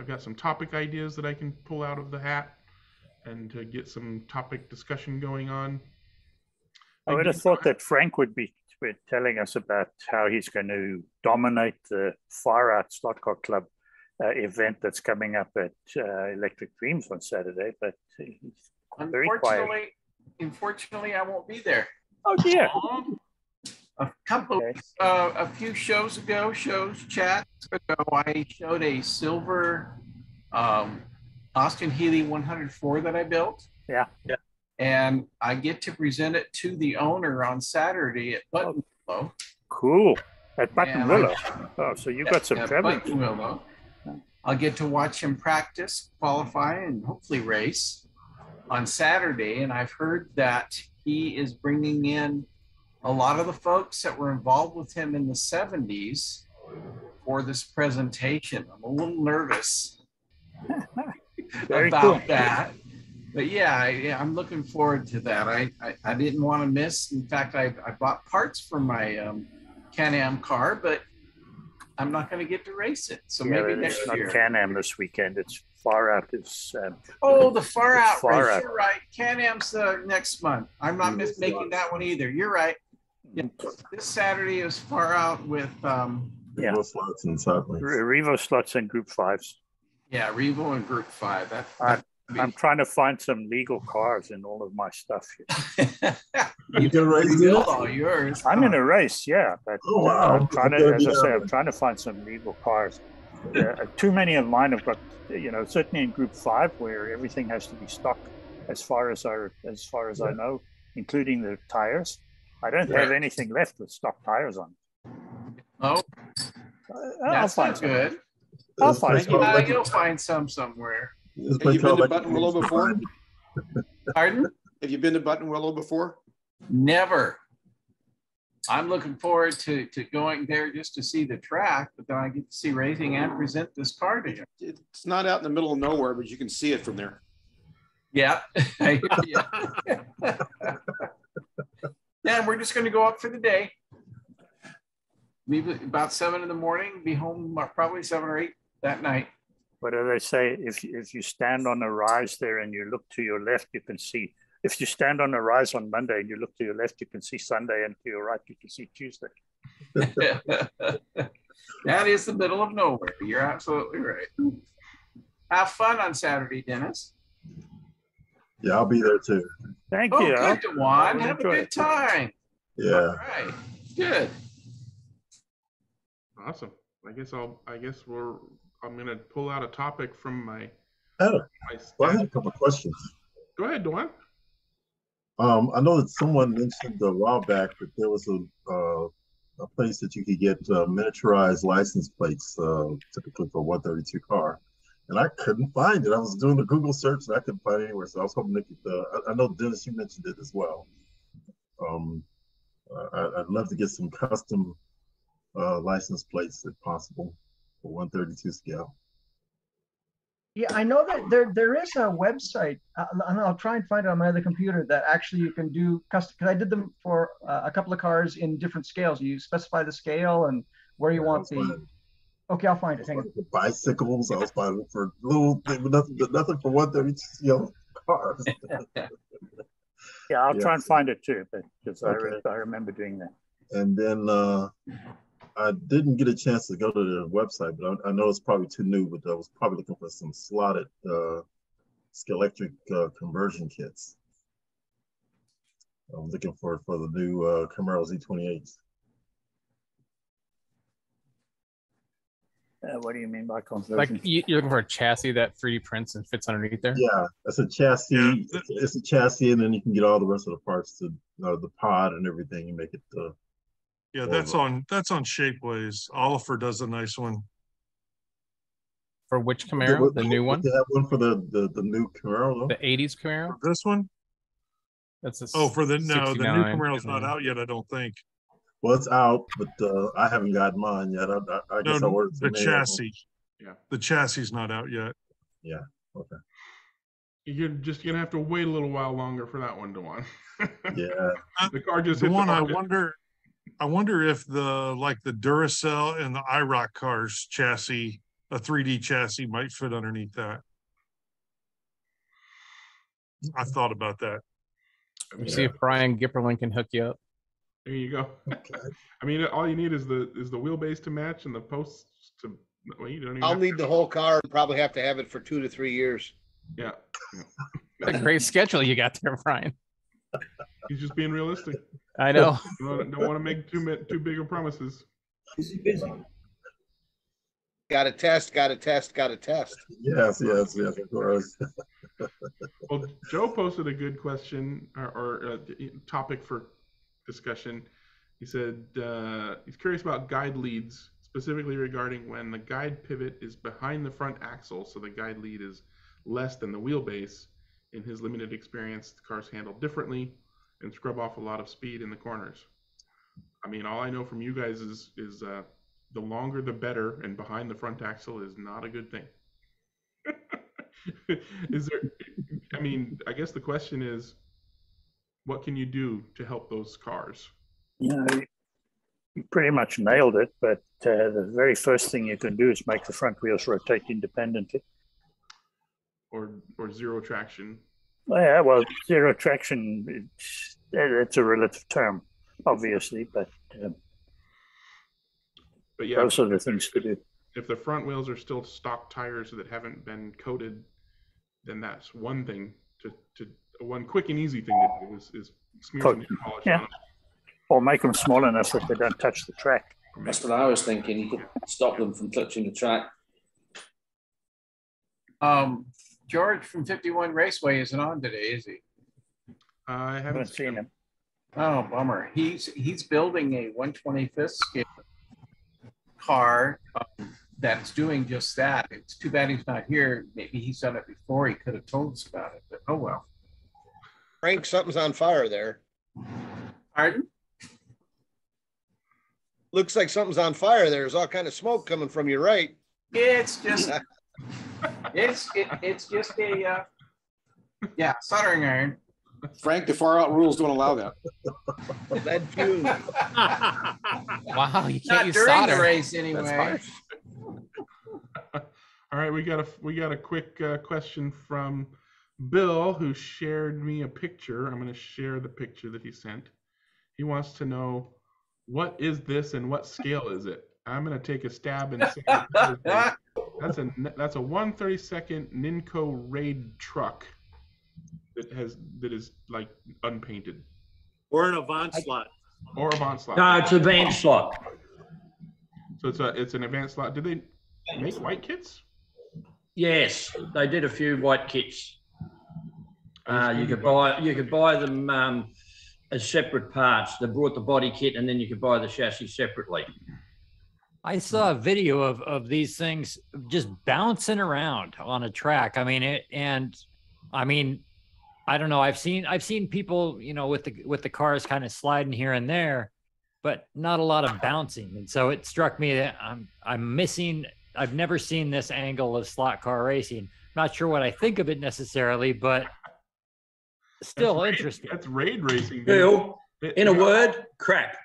got some topic ideas that I can pull out of the hat and to get some topic discussion going on. I would have thought that Frank would be telling us about how he's going to dominate the Far Out Slot Car Club event that's coming up at Electric Dreams on Saturday, but he's very quiet. Unfortunately, I won't be there. Oh dear. A few chats ago, I showed a silver Austin Healey 104 that I built. Yeah. And I get to present it to the owner on Saturday at Buttonwillow. Cool. At Buttonwillow. Oh, so you got some traveling. Buttonwillow. I'll get to watch him practice, qualify, and hopefully race on Saturday. And I've heard that he is bringing in a lot of the folks that were involved with him in the 70s for this presentation. I'm a little nervous about that. But yeah, I'm looking forward to that. I didn't want to miss. In fact, I bought parts for my Can-Am car, but I'm not going to get to race it. So Yeah, maybe it's next not year. Can-Am this weekend. It's Far Out. It's Oh, the Far it's Out Far race. Out. You're right. Can-Am's next month. I'm not making that one either. You're right. Yeah, this Saturday is Far Out with Yeah. Revo slots and sideways. Revo slots and Group 5s. yeah, Revo and Group 5. I'm trying to find some legal cars in all of my stuff here. You can race build all yours. I'm in a race, yeah. But Oh, wow. I'm trying to, as I say, I'm trying to find some legal cars. Too many of mine have got, certainly in Group 5 where everything has to be stock as far as I know, including the tires. I don't have anything left with stock tires on. Oh, that's not good. I'll find some. You'll find some somewhere. Have you been to Buttonwillow before? Pardon? Have you been to Buttonwillow before? Never. I'm looking forward to going there just to see the track, but then I get to see racing and present this car to you. It's not out in the middle of nowhere, but you can see it from there. Yeah. Yeah, we're just going to go up for the day. Leave it about 7 in the morning, be home probably 7 or 8 that night. What do they say? If you stand on a rise there and you look to your left, you can see. If you stand on a rise on Monday and you look to your left, you can see Sunday, and to your right, you can see Tuesday. That is the middle of nowhere. You're absolutely right. Have fun on Saturday, Dennis. Yeah, I'll be there too. Thank you. you. Good, Dewan. Have a good time. Yeah. All right. Good. Awesome. I'm gonna pull out a topic from my. Well, I had a couple of questions. Go ahead, Dewan. I know that someone mentioned a while back that there was a place that you could get miniaturized license plates, typically for a 132 car, and I couldn't find it. I was doing the Google search and I couldn't find it anywhere. So I was hoping that I know Dennis, you mentioned it as well. I'd love to get some custom license plates if possible for 132 scale. Yeah, I know that there is a website, and I'll try and find it on my other computer, that actually you can do custom, because I did them for a couple of cars in different scales. You specify the scale and where you want the. Okay, I'll find it. Hang on. For bicycles, I was finding it for little things, but nothing for 132 cars. Yeah, I'll try and find it too, because I remember doing that. And then I didn't get a chance to go to the website, but I know it's probably too new, but I was probably looking for some slotted Scalextric conversion kits. I'm looking for the new Camaro Z28s. What do you mean by conversion? Like you're looking for a chassis that 3D prints and fits underneath there? Yeah, it's a chassis. Yeah. It's a chassis, and then you can get all the rest of the parts to the pod and everything, and make it. Yeah, that's on Shapeways. Oliver does a nice one. For which Camaro? The new one? They have one for the new Camaro. The 80s Camaro? For this one? That's a the new Camaro's not out yet, I don't think. Well, it's out, but I haven't gotten mine yet. I guess I ordered the chassis. Yeah, the chassis is not out yet. Yeah. Okay. You're just gonna have to wait a little while longer for that one, Dewan. Yeah. The car just the hit one. the I wonder if the Duracell and the IROC cars chassis, a 3D chassis, might fit underneath that. I thought about that. See if Brian Gipperlin can hook you up. There you go. I mean, all you need is the wheelbase to match and the posts to. Well, you don't even I'll need the whole car and probably have to have it for 2 to 3 years. Yeah. What a great schedule you got there, Brian. He's just being realistic. I know. Don't want to make too big of promises. Busy. Got to test. Yes, of course. Well, Joe posted a good question or topic for discussion. He said he's curious about guide leads, specifically regarding when the guide pivot is behind the front axle, so the guide lead is less than the wheelbase. In his limited experience, the car's handled differently and scrub off a lot of speed in the corners. I mean, all I know from you guys is the longer the better, and behind the front axle is not a good thing. I guess the question is, what can you do to help those cars? Yeah, You pretty much nailed it, but the very first thing you can do is make the front wheels rotate independently. Or zero traction. Yeah, well, zero traction, it's a relative term, obviously, but yeah, those are the things to do. If the front wheels are still stock tires that haven't been coated, then that's one thing one quick and easy thing to do is smear some polish on them. Or make them small enough that they don't touch the track. That's what I was thinking. You could stop them from touching the track. George from 51 Raceway isn't on today, is he? I haven't seen him. Oh, bummer. He's building a 1/25th scale car that's doing just that. It's too bad he's not here. Maybe he's done it before. He could have told us about it, but oh well. Frank, something's on fire there. Pardon? Looks like something's on fire. There's all kind of smoke coming from your right. It's just it's just a soldering iron. Frank, the far out rules don't allow that. Lead fume. Wow, you can't Not use during solder. the race anyway. All right, we got a quick question from Bill, who shared me a picture. I'm going to share the picture that he sent. He wants to know, what is this and what scale is it? I'm going to take a stab and say that's a 1/32 Ninco Raid truck that is like unpainted. Or an Avant slot. Or Avant slot. No, it's a van slot. So it's an advanced slot. Did they make white kits? Yes, they did a few white kits. You could buy them as separate parts. They brought the body kit, and then you could buy the chassis separately. I saw a video of these things just bouncing around on a track. I mean, I don't know. I've seen people, with the cars kind of sliding here and there, but not a lot of bouncing. And so it struck me that I'm missing. I've never seen this angle of slot car racing. Not sure what I think of it necessarily, but still interesting. That's raid racing. Bill, in a word, crap.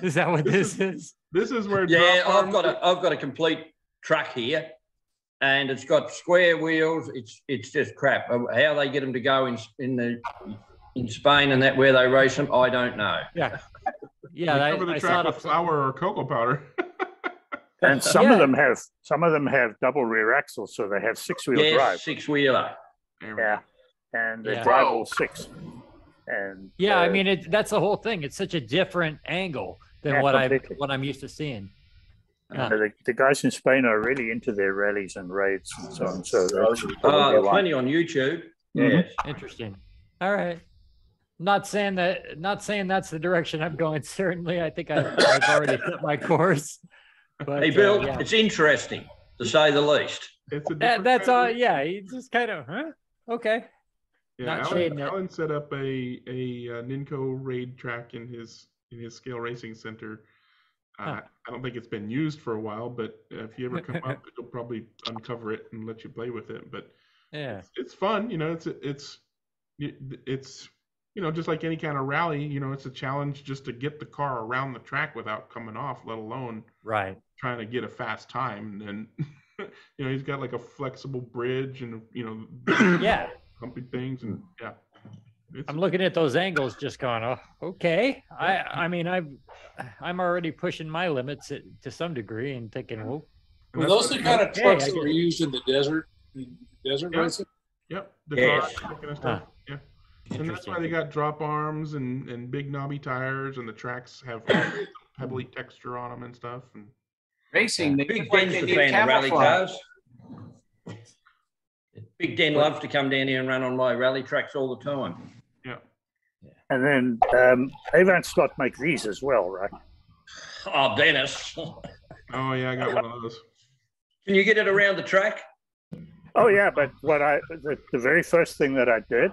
Is that what this is? This is where I've got a complete truck here, and it's got square wheels. It's just crap. How they get them to go in Spain and that where they race them, I don't know. Yeah. They cover the track with flour or cocoa powder. And some of them have double rear axles, so they have six-wheel drive. Six-wheeler. Yeah, and they drive all six. And I mean, that's the whole thing. It's such a different angle than what I'm used to seeing. The guys in Spain are really into their rallies and raids and so on. So plenty on YouTube. Yeah, interesting. All right. Not saying that's the direction I'm going. Certainly, I think I've already set my course. But, hey, Bill, it's interesting to say the least. That's all. Yeah, he just kind of, okay. Yeah, Alan set up a Ninco raid track in his scale racing center. I don't think it's been used for a while, but if you ever come up, it'll probably uncover it and let you play with it. But yeah, it's fun. It's just like any kind of rally. It's a challenge just to get the car around the track without coming off, let alone trying to get a fast time. And then he's got like a flexible bridge and bumpy things, and I'm looking at those angles, just going, oh, okay. I mean, I'm already pushing my limits to some degree, and thinking, well, were those the kind of trucks that were used in the desert? Racing? Yep. That kind of stuff. Yeah. And that's why they got drop arms and big knobby tires, and the tracks have pebbly texture on them and stuff. And racing, Big Den's the fan of rally cars. Big Den loves to come down here and run on my rally tracks all the time. Yeah. And then Avant Slot make these as well, right? Oh, Dennis. Oh yeah, I got one of those. Can you get it around the track? Oh yeah, but the very first thing that I did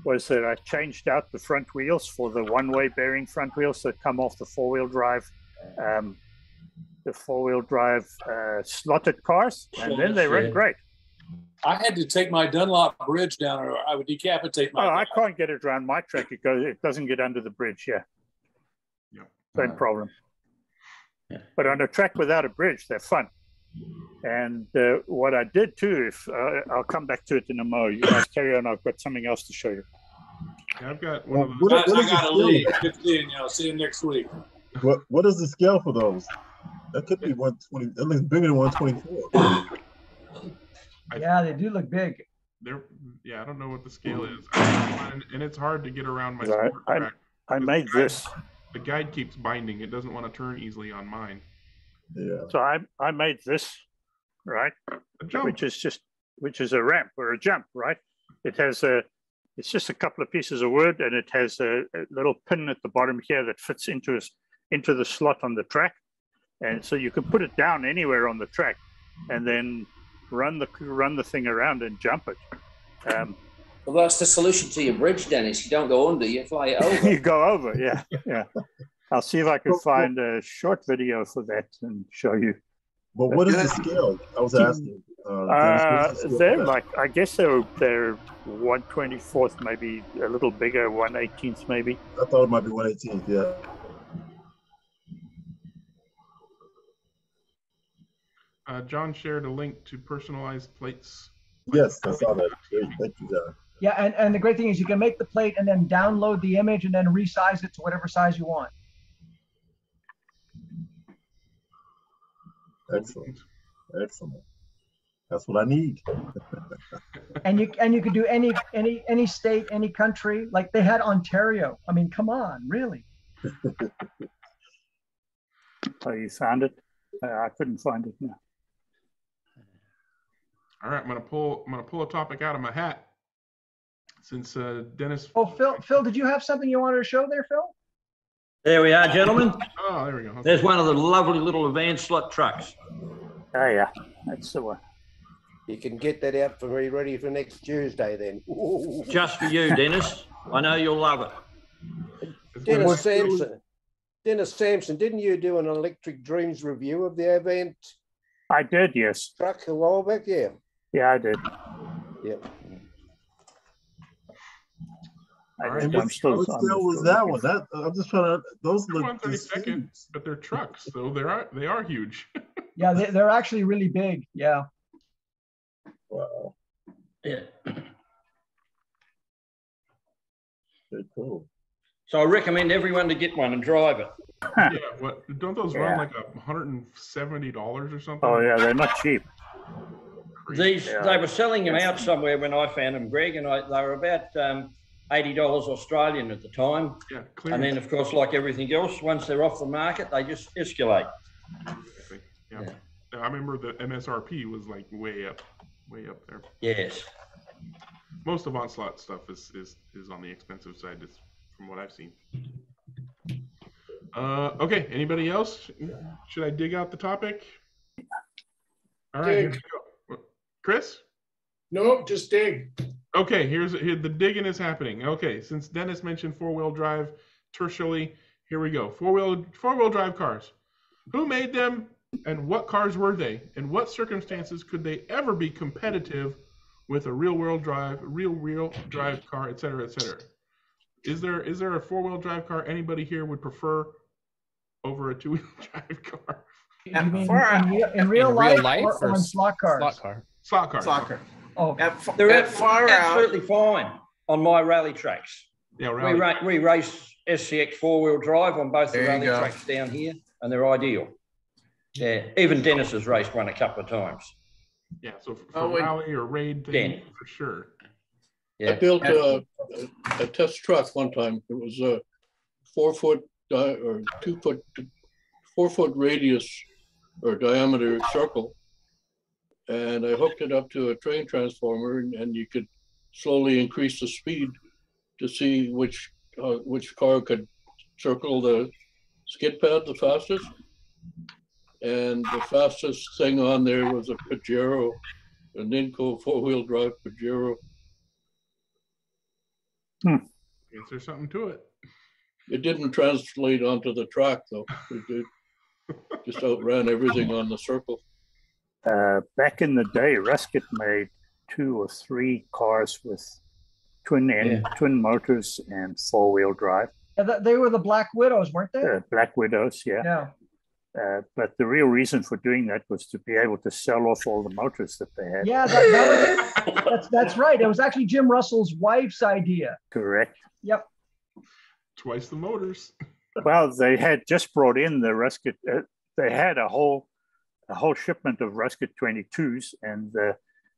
was that I changed out the front wheels for the one-way bearing front wheels that come off the four-wheel drive slotted cars, and then they run great. I had to take my Dunlop bridge down, or I would decapitate my. I can't get it around my track. It doesn't get under the bridge. Yeah. Same problem. But on a track without a bridge, they're fun. And what I did too, if I'll come back to it in a moment. You guys carry on. I've got something else to show you. Yeah, I've got one of those. I got to leave. Good seeing you. I'll see you next week. What is the scale for those? That could be 120. That looks bigger than 124. Yeah, they do look big. Yeah, I don't know what the scale is, and it's hard to get around my sport track. I made this. The guide keeps binding. It doesn't want to turn easily on mine. Yeah. So I made this, right? Which is a ramp or a jump, right? It has it's just a couple of pieces of wood, and it has a little pin at the bottom here that fits into the slot on the track, and so you can put it down anywhere on the track, and then run the thing around and jump it. Well, that's the solution to your bridge, Dennis. You don't go under, you fly it over. You go over, yeah. I'll see if I can find a short video for that and show you. But what is the scale? I was asking. They're like, I guess they're 1/24th, maybe a little bigger, 1/18th, maybe. I thought it might be 1/18th, yeah. John shared a link to personalized plates. Yes, I saw that. Great. Thank you, John. Yeah, and the great thing is you can make the plate and then download the image and then resize it to whatever size you want. Excellent. That's what I need. and you could do any state, any country. Like they had Ontario. I mean, come on, really. Oh, you found it? I couldn't find it now. All right, I'm gonna pull a topic out of my hat. Since Dennis. Oh, Phil, did you have something you wanted to show there, Phil? There we are, gentlemen. Oh, there we go. Okay. There's one of the lovely little advanced slot trucks. Oh yeah, that's the one. You can get that out for me ready for next Tuesday then. Just for you, Dennis. I know you'll love it. Dennis Sampson, didn't you do an Electric Dreams review of the Avant? I did, yes. Truck a while back, yeah. Yeah, I did. Yeah. And what scale was that one? I'm just trying to. Those look 1/32nd, but they're trucks, so they are huge. Yeah, they're actually really big. Yeah. Wow. Yeah. Very cool. So I recommend everyone to get one and drive it. Yeah, what don't those run like $170 or something? Oh yeah, they're not cheap. They were selling them out somewhere when I found them, Greg, and they were about $80 Australian at the time. Yeah, clear. And then, of course, like everything else, once they're off the market, they just escalate. Yeah. I remember the MSRP was like way up there. Yes. Most of Onslaught stuff is on the expensive side, from what I've seen. Okay, anybody else? Should I dig out the topic? All right, here we go. Chris? No, just dig. Okay, here the digging is happening. Okay, since Dennis mentioned four-wheel drive tertially, here we go. Four-wheel drive cars. Who made them, and what cars were they? In what circumstances could they ever be competitive with a real-wheel drive car, et cetera, et cetera? Is there a four-wheel drive car anybody here would prefer over a two-wheel drive car? You mean in real life or on slot cars? Slot cars. Oh, they're absolutely fine on my rally tracks. Yeah, rally. We race SCX four-wheel drive on both the rally tracks down here, and they're ideal. Yeah, even Dennis has raced one a couple of times. Yeah, so for rally or raid thing, for sure. Yeah. I built a test truck one time. It was a 4 foot or 2 foot, 4 foot radius or diameter circle. And I hooked it up to a train transformer, and you could slowly increase the speed to see which car could circle the skid pad the fastest. And the fastest thing on there was a Pajero, a Ninco four-wheel drive Pajero. Is there something to it? It didn't translate onto the track though. It did. Just outran everything on the circle. Back in the day, Rusket made 2 or 3 cars with twin motors and four-wheel drive. They were the Black Widows, weren't they? Black Widows, yeah. Yeah. But the real reason for doing that was to be able to sell off all the motors that they had. Yeah, that's right. It was actually Jim Russell's wife's idea. Correct. Yep. Twice the motors. Well, they had just brought in the Rusket. They had a whole shipment of Rusket 22s, and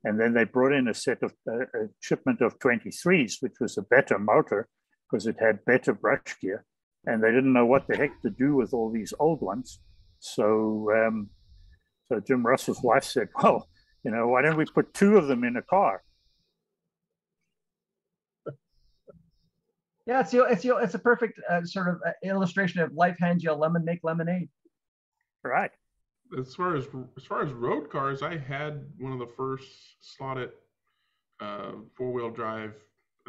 then they brought in a shipment of 23s, which was a better motor because it had better brush gear, and they didn't know what the heck to do with all these old ones. So Jim Russell's wife said, "Well, why don't we put 2 of them in a car?" Yeah, it's a perfect sort of illustration of life hands you a lemon, make lemonade. Right. As far as road cars, I had one of the first slotted 4-wheel drive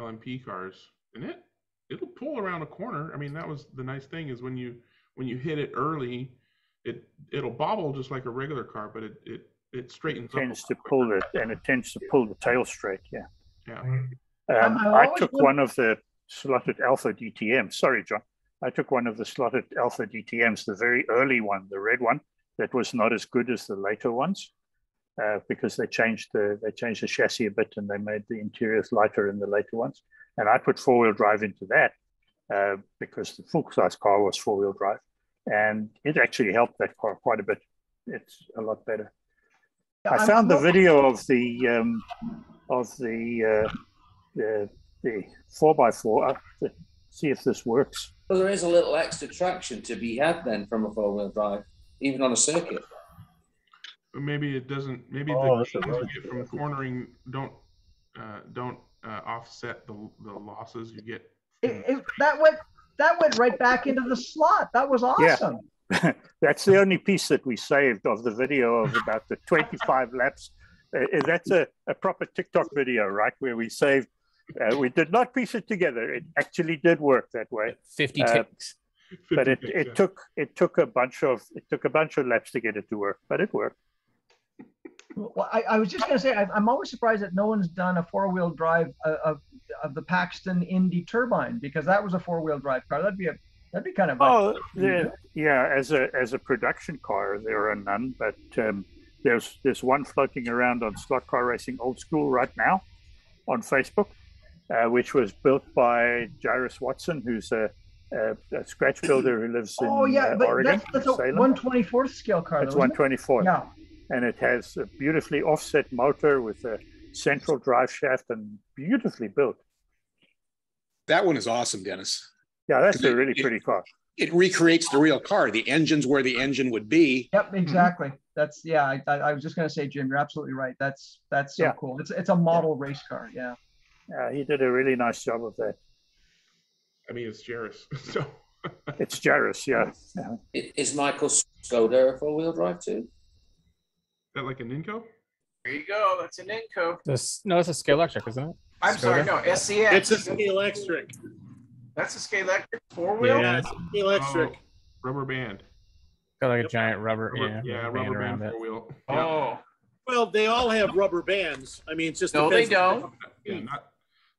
LMP cars, and it'll pull around a corner. I mean, that was the nice thing is when you hit it early, it'll bobble just like a regular car, but it straightens up. It tends to pull the tail straight. Yeah. Yeah. I took one of the slotted Alpha DTMs. Sorry, John. I took one of the slotted Alpha DTMs, the very early one, the red one, that was not as good as the later ones because they changed the chassis a bit and they made the interiors lighter in the later ones. And I put 4-wheel drive into that because the full-size car was 4-wheel drive, and it actually helped that car quite a bit. It's a lot better. I found the video of the 4x4 to see if this works. Well, there is a little extra traction to be had then from a 4-wheel drive, even on a circuit. But maybe it doesn't. Maybe the gains you get from cornering don't offset the losses you get. That went right back into the slot. That was awesome. Yeah. That's the only piece that we saved of the video of about the 25 laps. That's a proper TikTok video, right? Where we saved. We did not piece it together. It actually did work that way. 50 ticks. But it took a bunch of laps to get it to work, but it worked. Well, I was just going to say, I'm always surprised that no one's done a 4-wheel drive of the Paxton Indy turbine, because that was a 4-wheel drive car. That'd be kind of yeah. As a production car, there are none, but there's one floating around on Slot Car Racing Old School right now on Facebook, which was built by Jairus Watson, who's a scratch builder who lives in Oregon. That's a 1/24th scale car. It's 1/24th. Yeah. And it has a beautifully offset motor with a central drive shaft and beautifully built. That one is awesome, Dennis. Yeah, that's a really pretty car. It recreates the real car. The engine's where the engine would be. Yep, exactly. That's I was just going to say, Jim, you're absolutely right. That's so cool. It's a model race car. Yeah. Yeah, he did a really nice job of that. I mean, it's Jairus. So it's Jairus, yeah. Is Michael Skoda a 4-wheel drive too? Is that like an Inco? There you go. That's an Inco. No, it's a Scale Electric, isn't it? I'm sorry, no, SCX. It's a Scale Electric. That's a Scale Electric 4-wheel? Yeah, it's a Scale Electric. Rubber band. Got like a giant rubber rubber band around 4-wheel. Oh. Well, they all have rubber bands. I mean, it's just no, they don't. Yeah,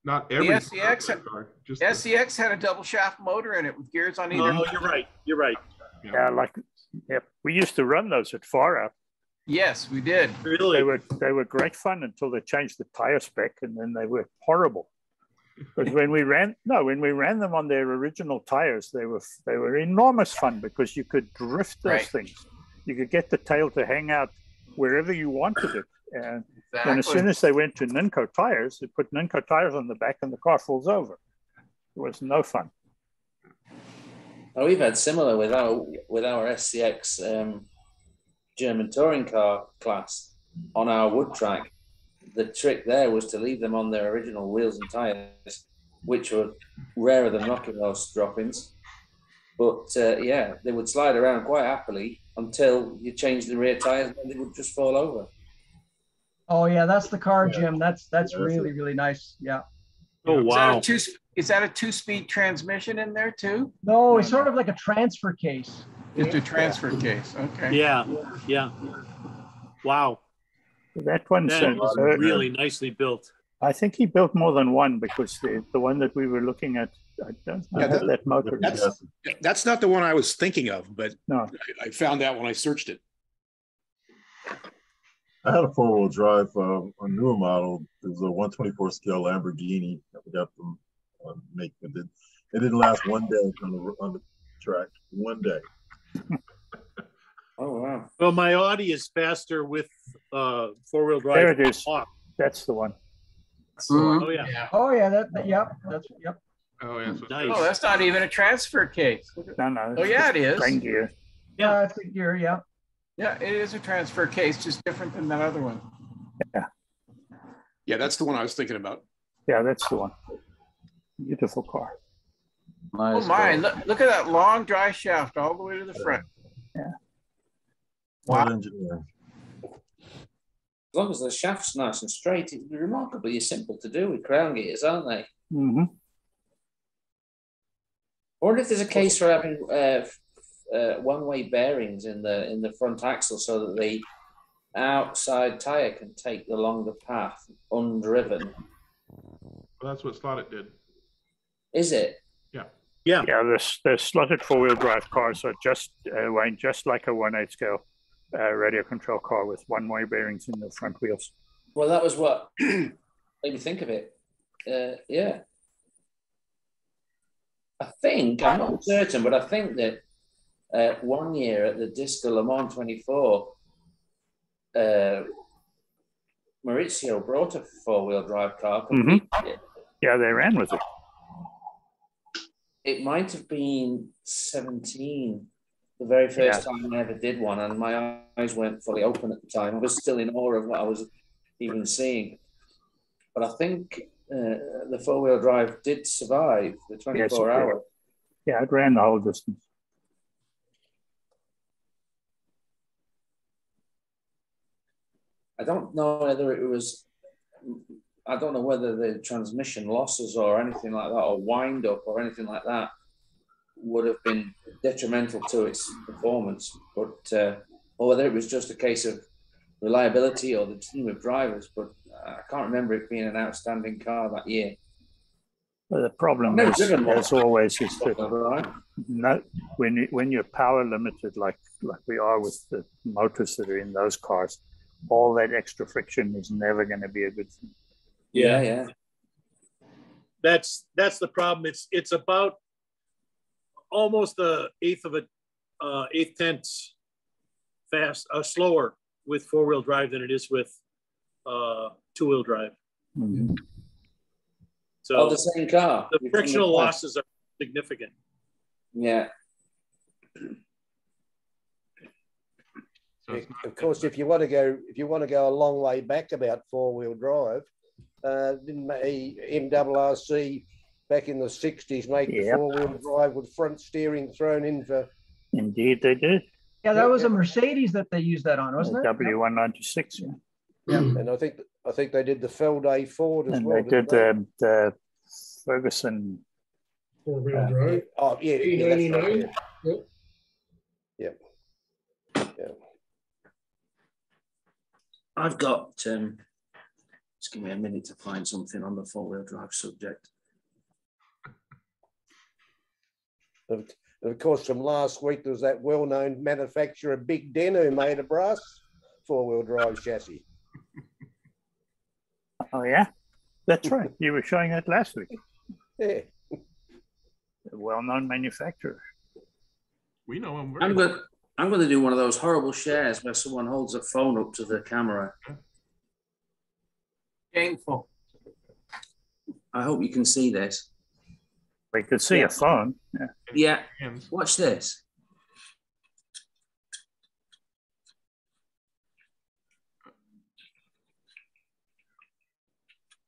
not every SCX had a double shaft motor in it with gears on either. Oh, you're right. You're right. Yeah, we used to run those at Far Out. Yes, we did. Really? They were great fun until they changed the tire spec, and then they were horrible. Because when we ran them on their original tires, they were enormous fun because you could drift those things. You could get the tail to hang out wherever you wanted it. And then as soon as they went to Ninco tires, they put Ninco tires on the back and the car falls over. It was no fun. Oh, we've had similar with our SCX German touring car class on our wood track. The trick there was to leave them on their original wheels and tires, which were rarer than rocking horse drop-ins. But yeah, they would slide around quite happily until you change the rear tires and they would just fall over. Oh yeah, that's the car, Jim. That's really, really nice. Yeah. Oh wow. Is that a 2-speed transmission in there too? No, it's sort of like a transfer case. Just a transfer case. Okay. Yeah. Yeah. Wow. That one's really nicely built. I think he built more than one because the one that we were looking at, I don't know that motor. That's not the one I was thinking of, but no, I found that when I searched it. I had a four-wheel drive, a newer model. It was a 124 scale Lamborghini that we got them make. It didn't last one day on the track. One day. Oh wow! Well, my Audi is faster with four-wheel drive. There it is. That's the one. Oh yeah. Oh yeah. Yep. Yep. Oh yeah. Nice. Oh, that's not even a transfer case. No. Oh yeah, it is. Spring gear. Yeah, it's a gear. Yeah. Yeah, it is a transfer case, just different than that other one. Yeah, that's the one I was thinking about. Yeah, that's the one. Beautiful car. Nice. Oh my! Look at that long dry shaft all the way to the front. Yeah. Wow. As long as the shaft's nice and straight, it's remarkably simple to do with crown gears, aren't they? Mm-hmm. I wonder if there's a case for having one-way bearings in the front axle so that the outside tire can take the longer path undriven. Well, that's what Slotted did. Is it? Yeah. Yeah. Yeah. The slotted four-wheel drive cars are just just like a 1/8 scale radio control car with one-way bearings in the front wheels. Well, that was what made me think of it. Yeah. I think, I'm not certain, but I think that 1 year at the Disco Le Mans 24, Maurizio brought a four-wheel drive car. Yeah, they ran with it. It might have been 17, the very first time I ever did one, and my eyes weren't fully open at the time. I was still in awe of what I was even seeing. But I think the four-wheel drive did survive the 24 hour. Yeah, it ran the whole distance. I don't know whether it was, I don't know whether the transmission losses or anything like that, or wind up or anything like that, would have been detrimental to its performance, but or whether it was just a case of reliability or the team of drivers. But I can't remember it being an outstanding car that year. Well, the problem is, as always, is that when you're power limited, like we are with the motors that are in those cars, all that extra friction is never going to be a good thing. Yeah. That's the problem. It's about almost the eighth tenths slower with four-wheel drive than it is with two-wheel drive. Mm-hmm. So the same car. The frictional losses are significant. Yeah. Of course, if you want to go a long way back about four-wheel drive, didn't MRRC back in the 60s make the four-wheel drive with front steering thrown in for? Indeed, they did. Yeah, that was a Mercedes that they used that on, wasn't it? W196. Yeah, and I think they did the Felday Ford as well. And they did the Ferguson four-wheel drive. Oh yeah, E99. Yep. I've got, just give me a minute to find something on the four-wheel drive subject. Of course, from last week, there was that well-known manufacturer, Big Den, who made a brass four-wheel drive chassis. Oh, yeah? That's right. You were showing that last week. Yeah. A well-known manufacturer. We know him. I'm going to do one of those horrible shares where someone holds a phone up to the camera. Painful. I hope you can see this. We could see a phone. Yeah. Watch this.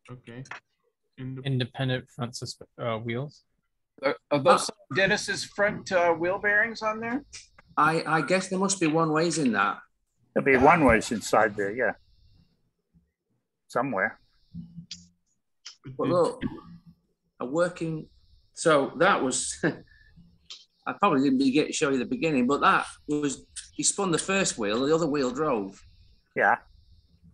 Okay. Independent front wheels. Are those Dennis's front wheel bearings on there? I guess there must be one ways in that. There'll be one ways inside there, yeah. Somewhere. But look, a working. So that was. I probably didn't get to show you the beginning, but that was. He spun the first wheel, the other wheel drove. Yeah.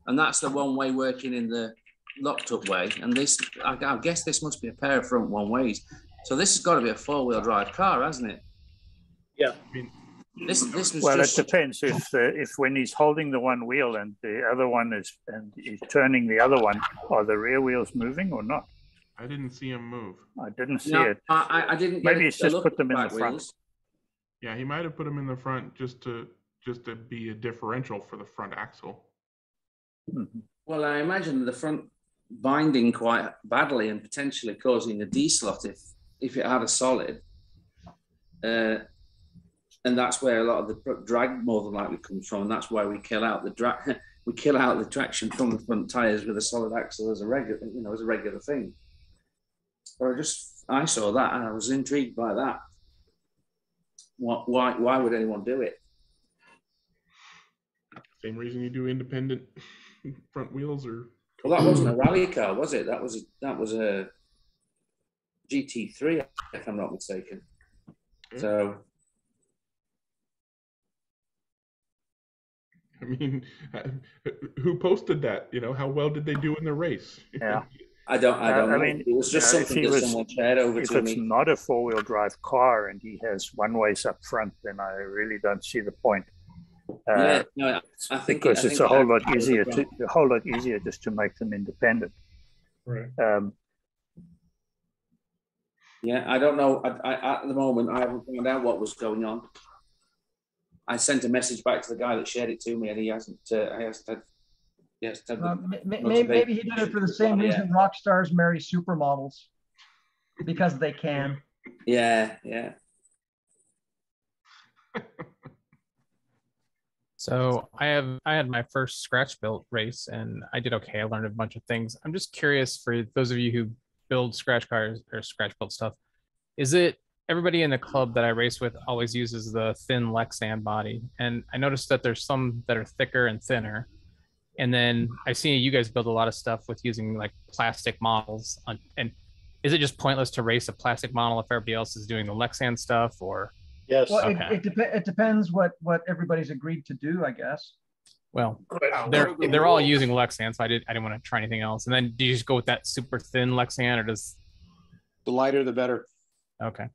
And that's the one way working in the locked up way, and this, I guess this must be a pair of front one ways. So this has got to be a 4-wheel drive car, hasn't it? Yeah. This was well, just... it depends if when he's holding the one wheel and the other one is, and he's turning the other one, are the rear wheels moving or not? I didn't see him move. I didn't see No, it. I didn't. Maybe he's just put them in the front. Wheels. Yeah, he might have put them in the front just to be a differential for the front axle. Mm-hmm. Well, I imagine the front binding quite badly and potentially causing a D-slot if it had a solid. And that's where a lot of the drag more than likely comes from. And that's why we kill out the drag. We kill out the traction from the front tires with a solid axle as a regular thing. Or I saw that and I was intrigued by that. Why would anyone do it? Same reason you do independent front wheels, or well, that wasn't a rally car, was it? That was a GT3, if I'm not mistaken. So, I mean, who posted that? You know, how well did they do in the race? Yeah. I don't know. I mean, it was just something that someone shared over to me. If it's not a 4-wheel drive car and he has one ways up front, then I really don't see the point. Yeah, no, I think because it's a whole lot easier just to make them independent. Right. Yeah, I don't know. At the moment, I haven't found out what was going on. I sent a message back to the guy that shared it to me, and he hasn't. Maybe he did it for the same reason rock stars marry supermodels, because they can. Yeah. So I had my first scratch built race and I did okay. I learned a bunch of things. I'm just curious for those of you who build scratch cars or scratch built stuff. Is it everybody in the club that I race with always uses the thin Lexan body? And I noticed that there's some that are thicker and thinner. And then I've seen you guys build a lot of stuff with using like plastic models. And is it just pointless to race a plastic model if everybody else is doing the Lexan stuff, or? Yes. Well, okay. it depends what everybody's agreed to do, I guess. Well, they're all using Lexan, so I didn't want to try anything else. And then do you just go with that super thin Lexan, or does the lighter the better? Okay.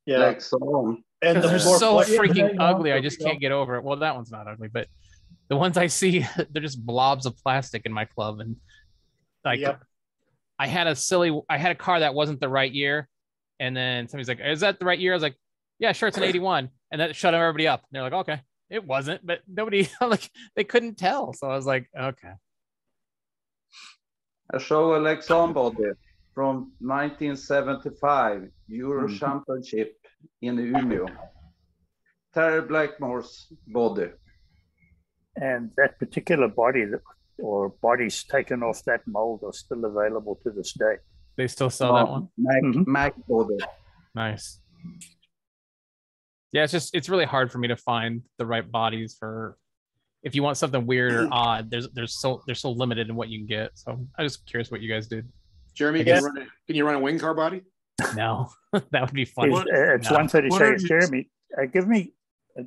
Yeah. Lexan. And they're so freaking ugly. I just can't get over it. Well, that one's not ugly, but the ones I see, they're just blobs of plastic in my club. And like, I had a car that wasn't the right year, and then somebody's like, "Is that the right year?" I was like, "Yeah, sure, it's an 81," and that shut everybody up. And they're like, "Okay, it wasn't," but nobody like they couldn't tell. So I was like, "Okay." I show a Lexan body from 1975 Euro Championship in Umeå. Terry Blackmore's body. And that particular body or bodies taken off that mold are still available to this day. They still sell that one? Mac body. Nice. Yeah, it's really hard for me to find the right bodies for if you want something weird or odd. They're so limited in what you can get. So I'm just curious what you guys did. Jeremy, can you run a wing car body? No, that would be fun. It's 136. Jeremy,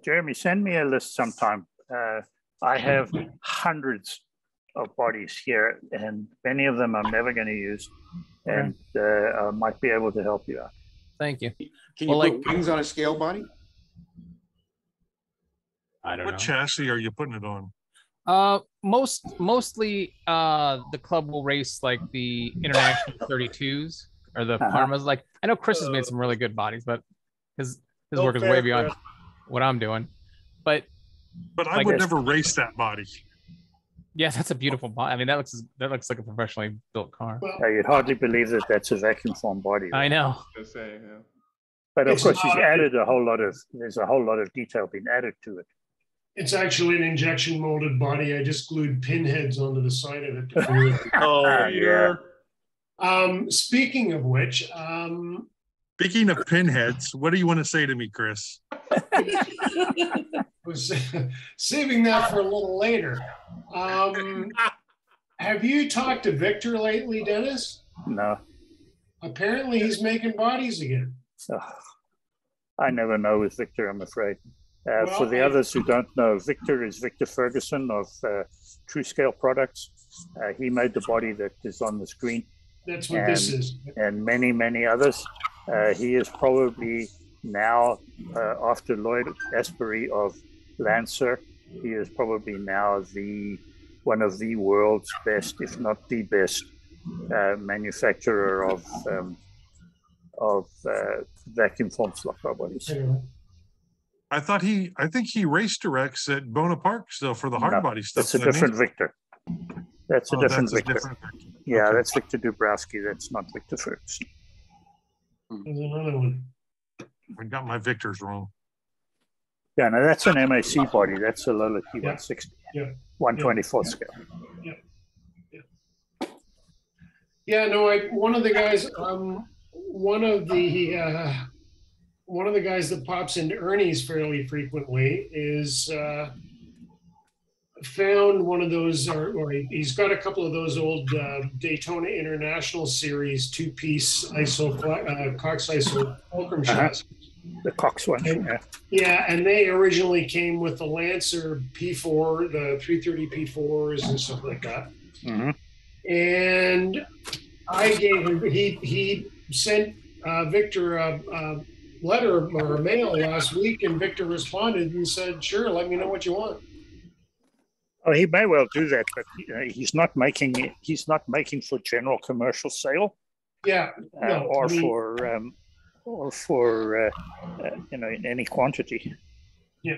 Jeremy, send me a list sometime. I have hundreds of bodies here, and many of them I'm never going to use, and I might be able to help you out. Thank you. Can you put wings on a scale body? I don't know. What chassis are you putting it on? Mostly the club will race like the International 32s or the Parmas. Like I know Chris has made some really good bodies, but his work is way beyond what I'm doing. But I would never race that body. Yeah, that's a beautiful body. I mean, that looks like a professionally built car. You'd hardly believe that that's a vacuum form body. I know. But of course, there's a whole lot of detail being added to it. It's actually an injection molded body. I just glued pinheads onto the side of it. To glue it. Oh, yeah. Speaking of which, speaking of pinheads, what do you want to say to me, Chris? I was saving that for a little later. Have you talked to Victor lately, Dennis? No. Apparently, he's making bodies again. I never know with Victor, I'm afraid. For the others who don't know, Victor is Victor Ferguson of True Scale Products. He made the body that is on the screen. That's what this is. And many, many others. He is probably now, after Lloyd Asbury of Lancer, he is probably now one of the world's best, if not the best, manufacturer of vacuum form slot car bodies. I think he race directs at Bonaparte still for the hardbody stuff. That's a different Victor. That's a different Victor. Yeah, Okay. that's Victor Dubrowski. That's not Victor Ferguson. There's another one. I got my Victors wrong. Yeah, no, that's an MAC body. That's a Lola T160. Yeah. 124th scale. Yeah, no, one of the guys that pops into Ernie's fairly frequently is found one of those, or he's got a couple of those old Daytona International Series two-piece Cox ISO fulcrum shots. The Cox one. Yeah, and they originally came with the Lancer P4, the 330 P4s and stuff like that. Mm-hmm. And I gave him, he sent Victor a letter or a mail last week, and Victor responded and said, sure, let me know what you want. Oh, he may well do that, but he's not making it. He's not making for general commercial sale. Yeah, no, or for in any quantity. Yeah.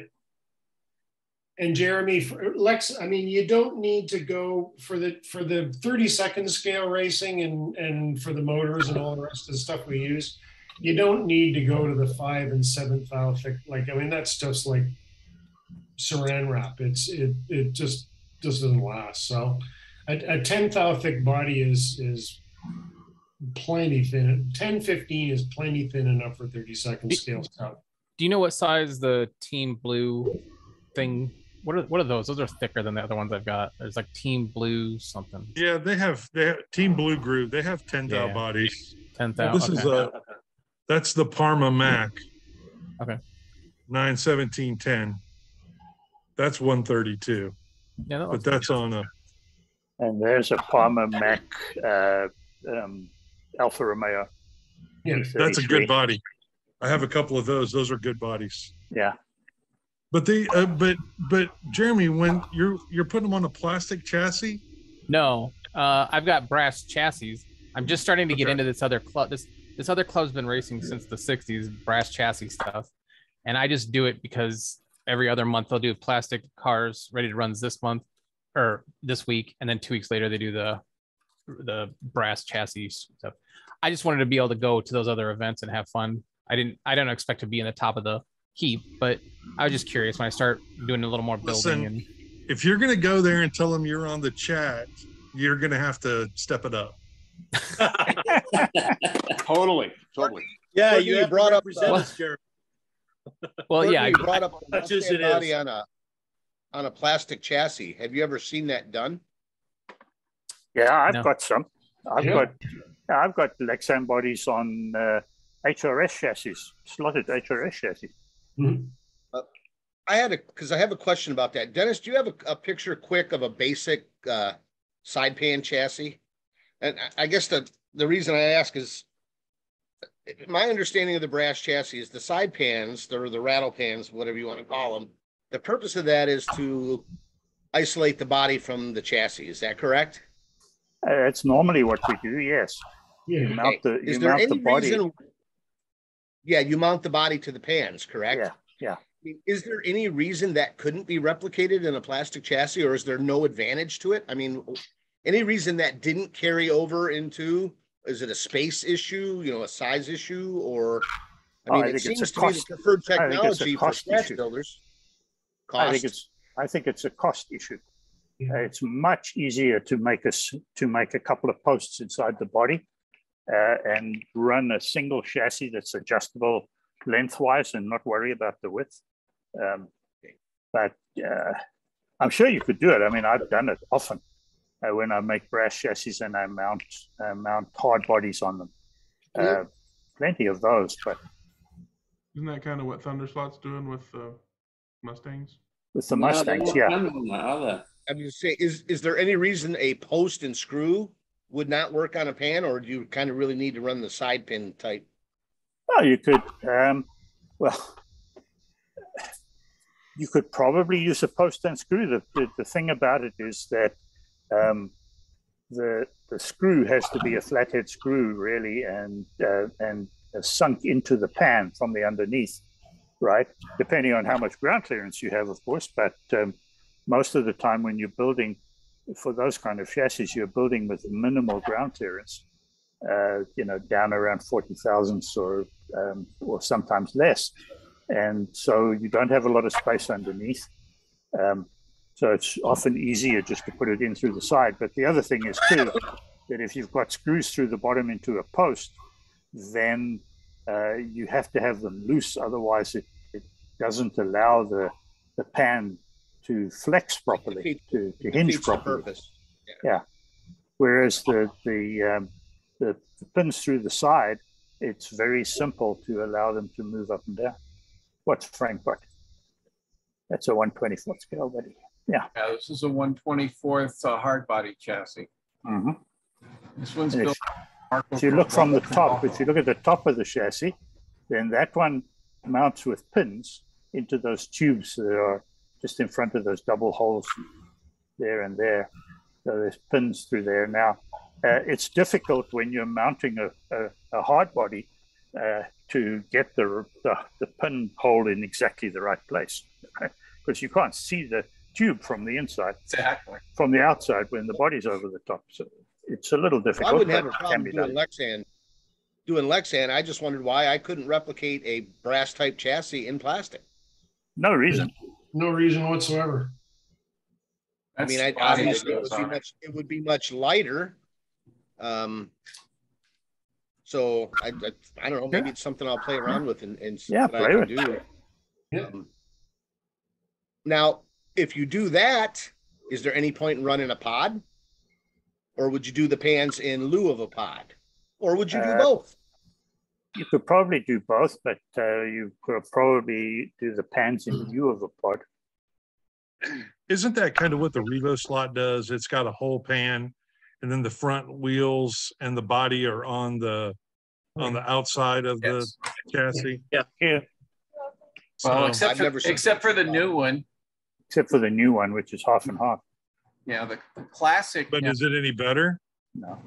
And Jeremy, Lex, I mean, you don't need to go for the 30-second scale racing and for the motors and all the rest of the stuff we use. You don't need to go to the 5 and 7 thou thick. Like, I mean, that stuff's like saran wrap. It just doesn't last. So a 10 thou thick body is plenty thin. 10-15 is plenty thin enough for 30-second scale stuff. Do you know what size the Team Blue thing? What are those? Those are thicker than the other ones I've got. There's like Team Blue something. Yeah, they have Team Blue Groove. They have 10 thou bodies. 10 thou. This is that's the Parma Mac. Okay. 91710. That's 132. Yeah, but that's on a. And there's a Parma Mac Alfa Romeo. Yeah, that's a good body. I have a couple of those. Those are good bodies. Yeah. But they, but Jeremy, when you're putting them on a plastic chassis. No, I've got brass chassis. I'm just starting to get into this other club. This other club's been racing since the 60s, brass chassis stuff, and I just do it because every other month they'll do plastic cars ready to run this month or this week, and then 2 weeks later they do the brass chassis stuff. I just wanted to be able to go to those other events and have fun. I don't expect to be in the top of the heap, but I was just curious when I start doing a little more building. Listen, if you're going to go there and tell them you're on the chat, you're going to have to step it up. Totally. Yeah, Well, you brought up well, yeah, you brought up a Such as it body is. on a plastic chassis. Have you ever seen that done? Yeah, I've got some. I've got Lexan bodies on HRS chassis, slotted HRS chassis. Mm-hmm. I have a question about that. Dennis, do you have a picture quick of a basic side pan chassis? And I guess the reason I ask is my understanding of the brass chassis is the side pans, or the rattle pans, whatever you want to call them. The purpose of that is to isolate the body from the chassis. Is that correct? It's normally what we do. Yes. Yeah. You mount the body. You mount the body to the pans, correct? Yeah. Is there any reason that couldn't be replicated in a plastic chassis, or is there no advantage to it? I mean, any reason that didn't carry over into, is it a space issue, a size issue, or, I mean, it seems to be the preferred technology for scratch builders. Cost? I think it's a cost issue. It's much easier to make a couple of posts inside the body and run a single chassis that's adjustable lengthwise and not worry about the width. But I'm sure you could do it. I mean, I've done it often when I make brass chassis and I mount hard bodies on them. Plenty of those, but isn't that kind of what Thunderslot's doing with Mustangs? With the Mustangs, yeah. I'm just saying, is there any reason a post and screw would not work on a pan, or do you kind of really need to run the side pin type? Well, you could, you could probably use a post and screw. The thing about it is that the screw has to be a flathead screw, really, and sunk into the pan from the underneath, right? Depending on how much ground clearance you have, of course. But most of the time when you're building for those kind of chassis, you're building with minimal ground clearance, down around 40 thousandths or sometimes less. And so you don't have a lot of space underneath. So it's often easier just to put it in through the side. But the other thing is too, that if you've got screws through the bottom into a post, then you have to have them loose. Otherwise it doesn't allow the pan to flex properly, to hinge properly. Yeah. Whereas the pins through the side, it's very simple to allow them to move up and down. What's Frank got? That's a 1/24th scale, buddy. Yeah. This is a 1/24th hardbody chassis. Mm-hmm. This one's built. If you look from the top, if you look at the top of the chassis, then that one mounts with pins into those tubes that are just in front of those double holes there and there. So there's pins through there. Now, it's difficult when you're mounting a hard body to get the pin hole in exactly the right place, right? Because you can't see the tube from the inside, exactly from the outside when the body's over the top. So it's a little difficult. I wouldn't have a problem doing Lexan. I just wondered why I couldn't replicate a brass type chassis in plastic. No reason. No reason whatsoever. Obviously it would be much lighter. So I don't know. Maybe it's something I'll play around with and see what I can do. Yeah. Now, if you do that, is there any point in running a pod, or would you do the pans in lieu of a pod, or would you do both? You could probably do both, but you could probably do the pans in lieu of a pod. Isn't that kind of what the Revo slot does? It's got a whole pan, and then the front wheels and the body are on the outside of the chassis. Yeah. Well, except for the new one. Except for the new one, which is half and half. Yeah, the classic. But is it any better? No.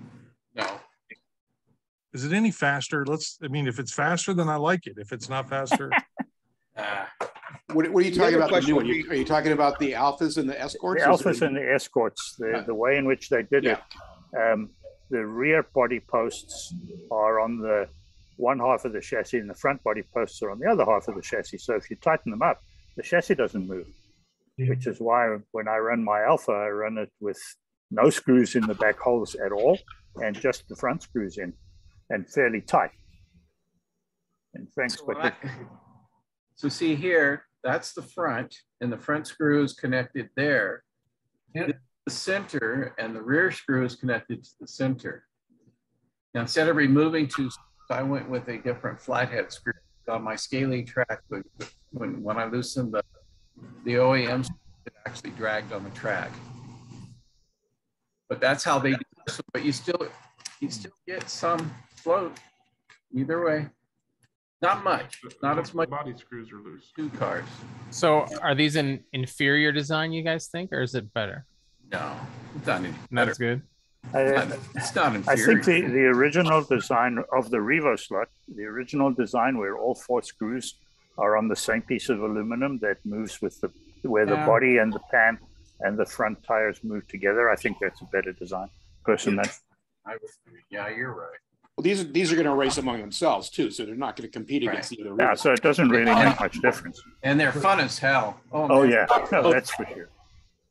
Is it any faster? If it's faster, then I like it. If it's not faster. What are you talking about the new one? Are you talking about the Alphas and the Escorts? The Alphas and the Escorts, the way in which they did it. The rear body posts are on the one half of the chassis and the front body posts are on the other half of the chassis. So if you tighten them up, the chassis doesn't move, which is why when I run my Alpha, I run it with no screws in the back holes at all and just the front screws in and fairly tight. And Frank's So see here, that's the front, and the front screw is connected there. Yep. The center and the rear screw is connected to the center. Now, instead of removing two, I went with a different flathead screw on my scaling track. When I loosened the OEM, it actually dragged on the track. But that's how they do it. But you still get some float either way. Not much, not as much. Body screws are loose. Two cars. So are these an inferior design, you guys think, or is it better? No, it's not any better. Not as good. It's not inferior. I think the original design of the Revo slot, the original design where all four screws are on the same piece of aluminum that moves with where the body and the pan and the front tires move together. I think that's a better design, personally. Yeah, you're right. Well, these are going to race among themselves too, so they're not going to compete against either. Yeah, so it doesn't really make much difference. And they're fun as hell. Oh yeah, no, that's for sure.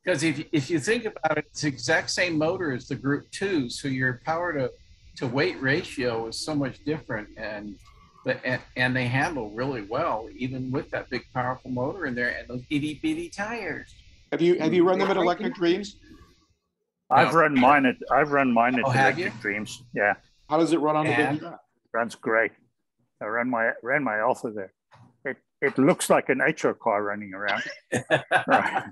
Because if you think about it, it's the exact same motor as the Group 2, so your power to weight ratio is so much different, and they handle really well, even with that big powerful motor in there and those itty bitty tires. Have you run them at Electric Dreams? I've run mine at Electric Dreams. Yeah. How does it run on the big track? Runs great. I ran my Alpha there. it looks like an HR car running around. Right.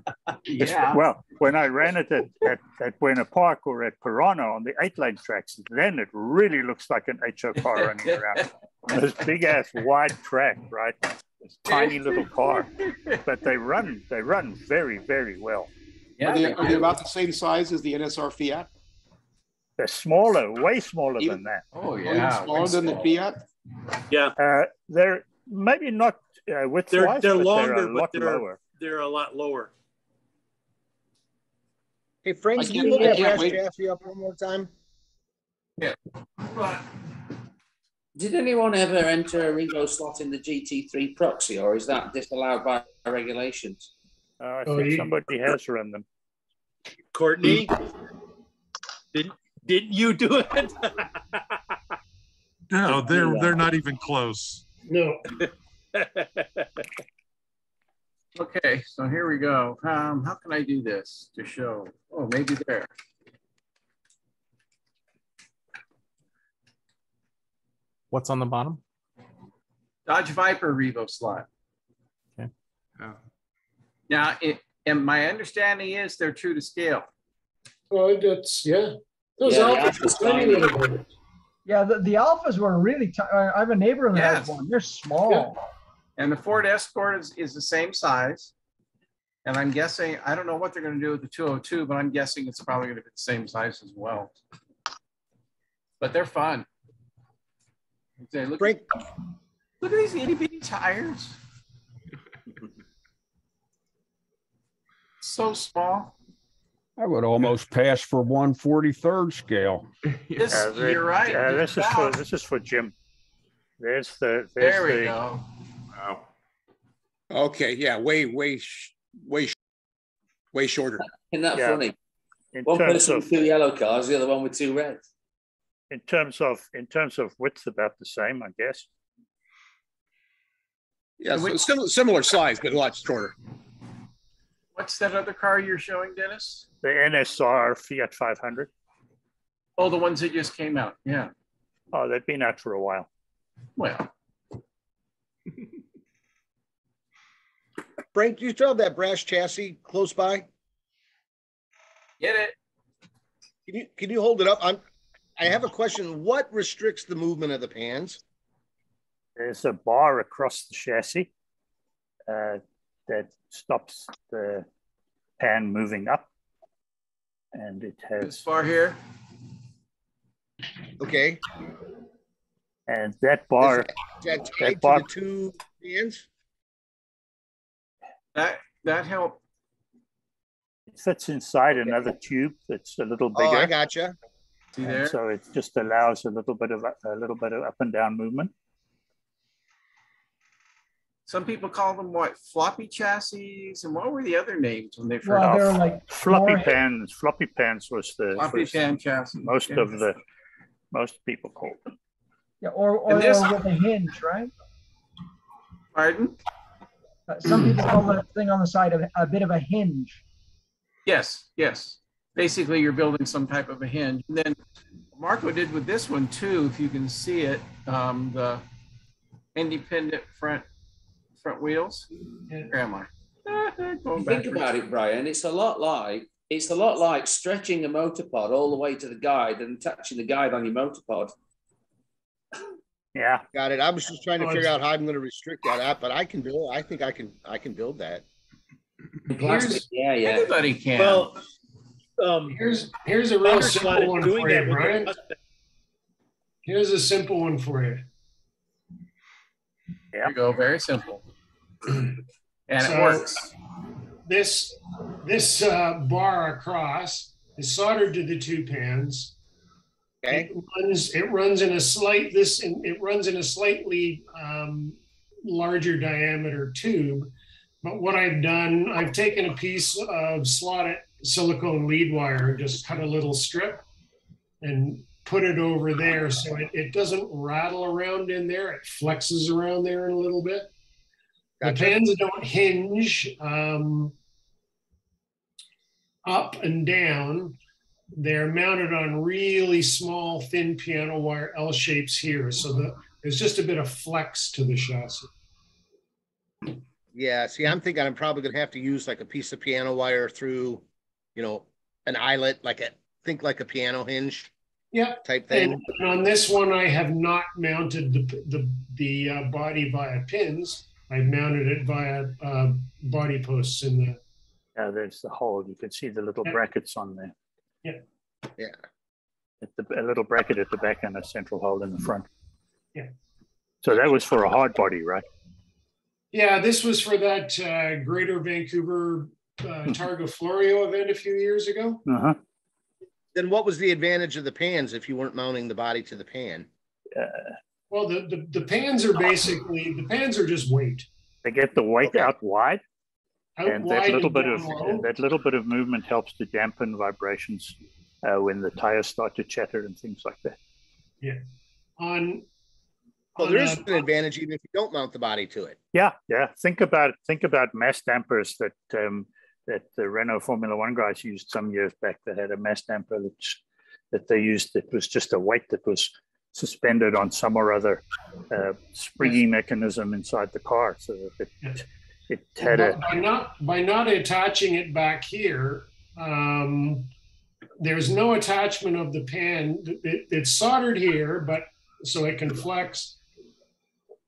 Yeah. Well, when I ran it at Buena Park or at Pirano on the 8-lane tracks, then it really looks like an HR car running around. This big ass wide track, right? This tiny little car, but they run very, very well. Yeah, are they about the same size as the NSR Fiat? They're smaller, way smaller than that. Oh Even yeah. smaller than the Fiat? Yeah. They're maybe not width They're wise, they're but longer, they're a lot but lower. they're a lot lower. Hey, Frank, can you look that brass chassis up one more time? Yeah. Did anyone ever enter a Revo slot in the GT3 Proxy, or is that disallowed by regulations? I think somebody has run them. Courtney, didn't you do it? No, they're not even close. No. Okay, so here we go. How can I do this to show? Oh, maybe there. What's on the bottom? Dodge Viper Revo slot. Okay. Yeah. Now, and my understanding is they're true to scale. Well, that's Those alphas are tiny little bit. Yeah, the alphas were really tiny. I have a neighbor who has one. They're small. Yeah. And the Ford Escort is the same size. And I'm guessing, I don't know what they're going to do with the 202, but I'm guessing it's probably going to be the same size as well. But they're fun. Look at these itty bitty tires. So small. I would almost pass for 1/43rd scale. You're right. This is for Jim. There we go. Wow. Okay. Yeah. Way shorter. Isn't that funny? In One terms person of- with 2 yellow cars, the other one with 2 reds. In terms of width, about the same, I guess. Yeah, so similar size, but a lot shorter. What's that other car you're showing, Dennis? The NSR Fiat 500. Oh, the ones that just came out. Yeah. Oh, they've been out for a while. Well. Frank, do you still have that brass chassis close by? Get it. Can you hold it up? I have a question. What restricts the movement of the pans? There's a bar across the chassis that stops the pan moving up, and it has this bar here. Okay. And that bar, is that tied to the 2 pans? That helped. It fits inside another tube that's a little bigger. Oh, I gotcha. See there? So it just allows a little bit of up and down movement. Some people call them what? Floppy chassis, and what were the other names when they first? Well, they're like floppy pans. Floppy pans was the floppy pan chassis. Most people call them. Yeah, or with a hinge, right? Pardon? Some people call that thing on the side of a bit of a hinge. Yes. Basically, you're building some type of a hinge. And then Marco did with this one too, if you can see it, the independent front wheels. Where am I? Think about it, Brian. It's a lot like stretching a motor pod all the way to the guide and attaching the guide on your motor pod. Yeah, got it. I was just trying to figure out how I'm going to restrict that, but I can build. I think I can build that. Everybody can. Well, here's a real simple one for you, Brian. Here's a simple one for you. There you go. Very simple. And it works. This bar across is soldered to the 2 pans. Okay. It runs in a slightly larger diameter tube. But what I've done, I've taken a piece of slotted silicone lead wire and just cut a little strip and put it over there so it doesn't rattle around in there. It flexes around there in a little bit. Gotcha. The pans don't hinge up and down. They're mounted on really small, thin piano wire L shapes here. So there's just a bit of flex to the chassis. Yeah, see, I'm thinking I'm probably gonna have to use like a piece of piano wire through, you know, an eyelet, think like a piano hinge. Yeah, type thing. And on this one, I have not mounted the body via pins. I've mounted it via body posts in the. Yeah, there's the hole. You can see the little brackets on there. Yeah. A little bracket at the back and a central hole in the front. Yeah. So that was for a hard body, right? Yeah, this was for that Greater Vancouver Targa Florio event a few years ago. Uh-huh. Then what was the advantage of the pans if you weren't mounting the body to the pan? Well, the pans are basically, the pans are just weight. They get the weight out wide. And that wide little and bit down of low. that little bit of movement helps to dampen vibrations when the tires start to chatter and things like that. Yeah. Well, there is an advantage even if you don't mount the body to it. Yeah. Think about mass dampers that that the Renault Formula One guys used some years back. That had a mass damper that they used. It was just a weight that was suspended on some or other springy mechanism inside the car, so that it had by not attaching it back here. There's no attachment of the pan. It's soldered here, but so it can flex.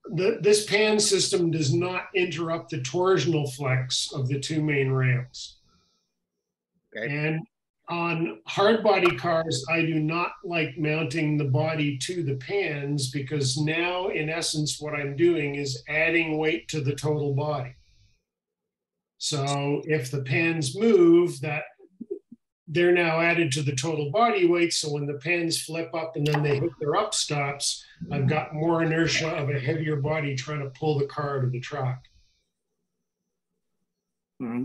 This pan system does not interrupt the torsional flex of the two main rails. Okay. And on hard body cars, I do not like mounting the body to the pans because now, in essence, what I'm doing is adding weight to the total body. So if the pans move, they're now added to the total body weight. So when the pans flip up and then they hit their up stops, I've got more inertia of a heavier body trying to pull the car to the track. Mm-hmm.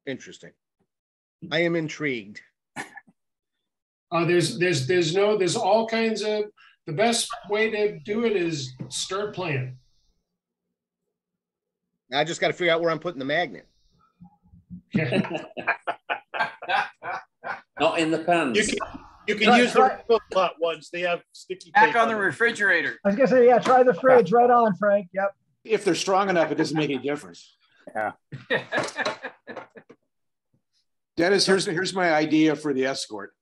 Interesting. I am intrigued. There's all kinds of, the best way to do it is start playing. I just got to figure out where I'm putting the magnet. Not in the pans. You can use the flip ones. They have sticky Back tape on the refrigerator. I was gonna say, yeah, try the fridge. Right on, Frank. Yep. If they're strong enough, it doesn't make any difference. Yeah. Dennis, here's my idea for the Escort.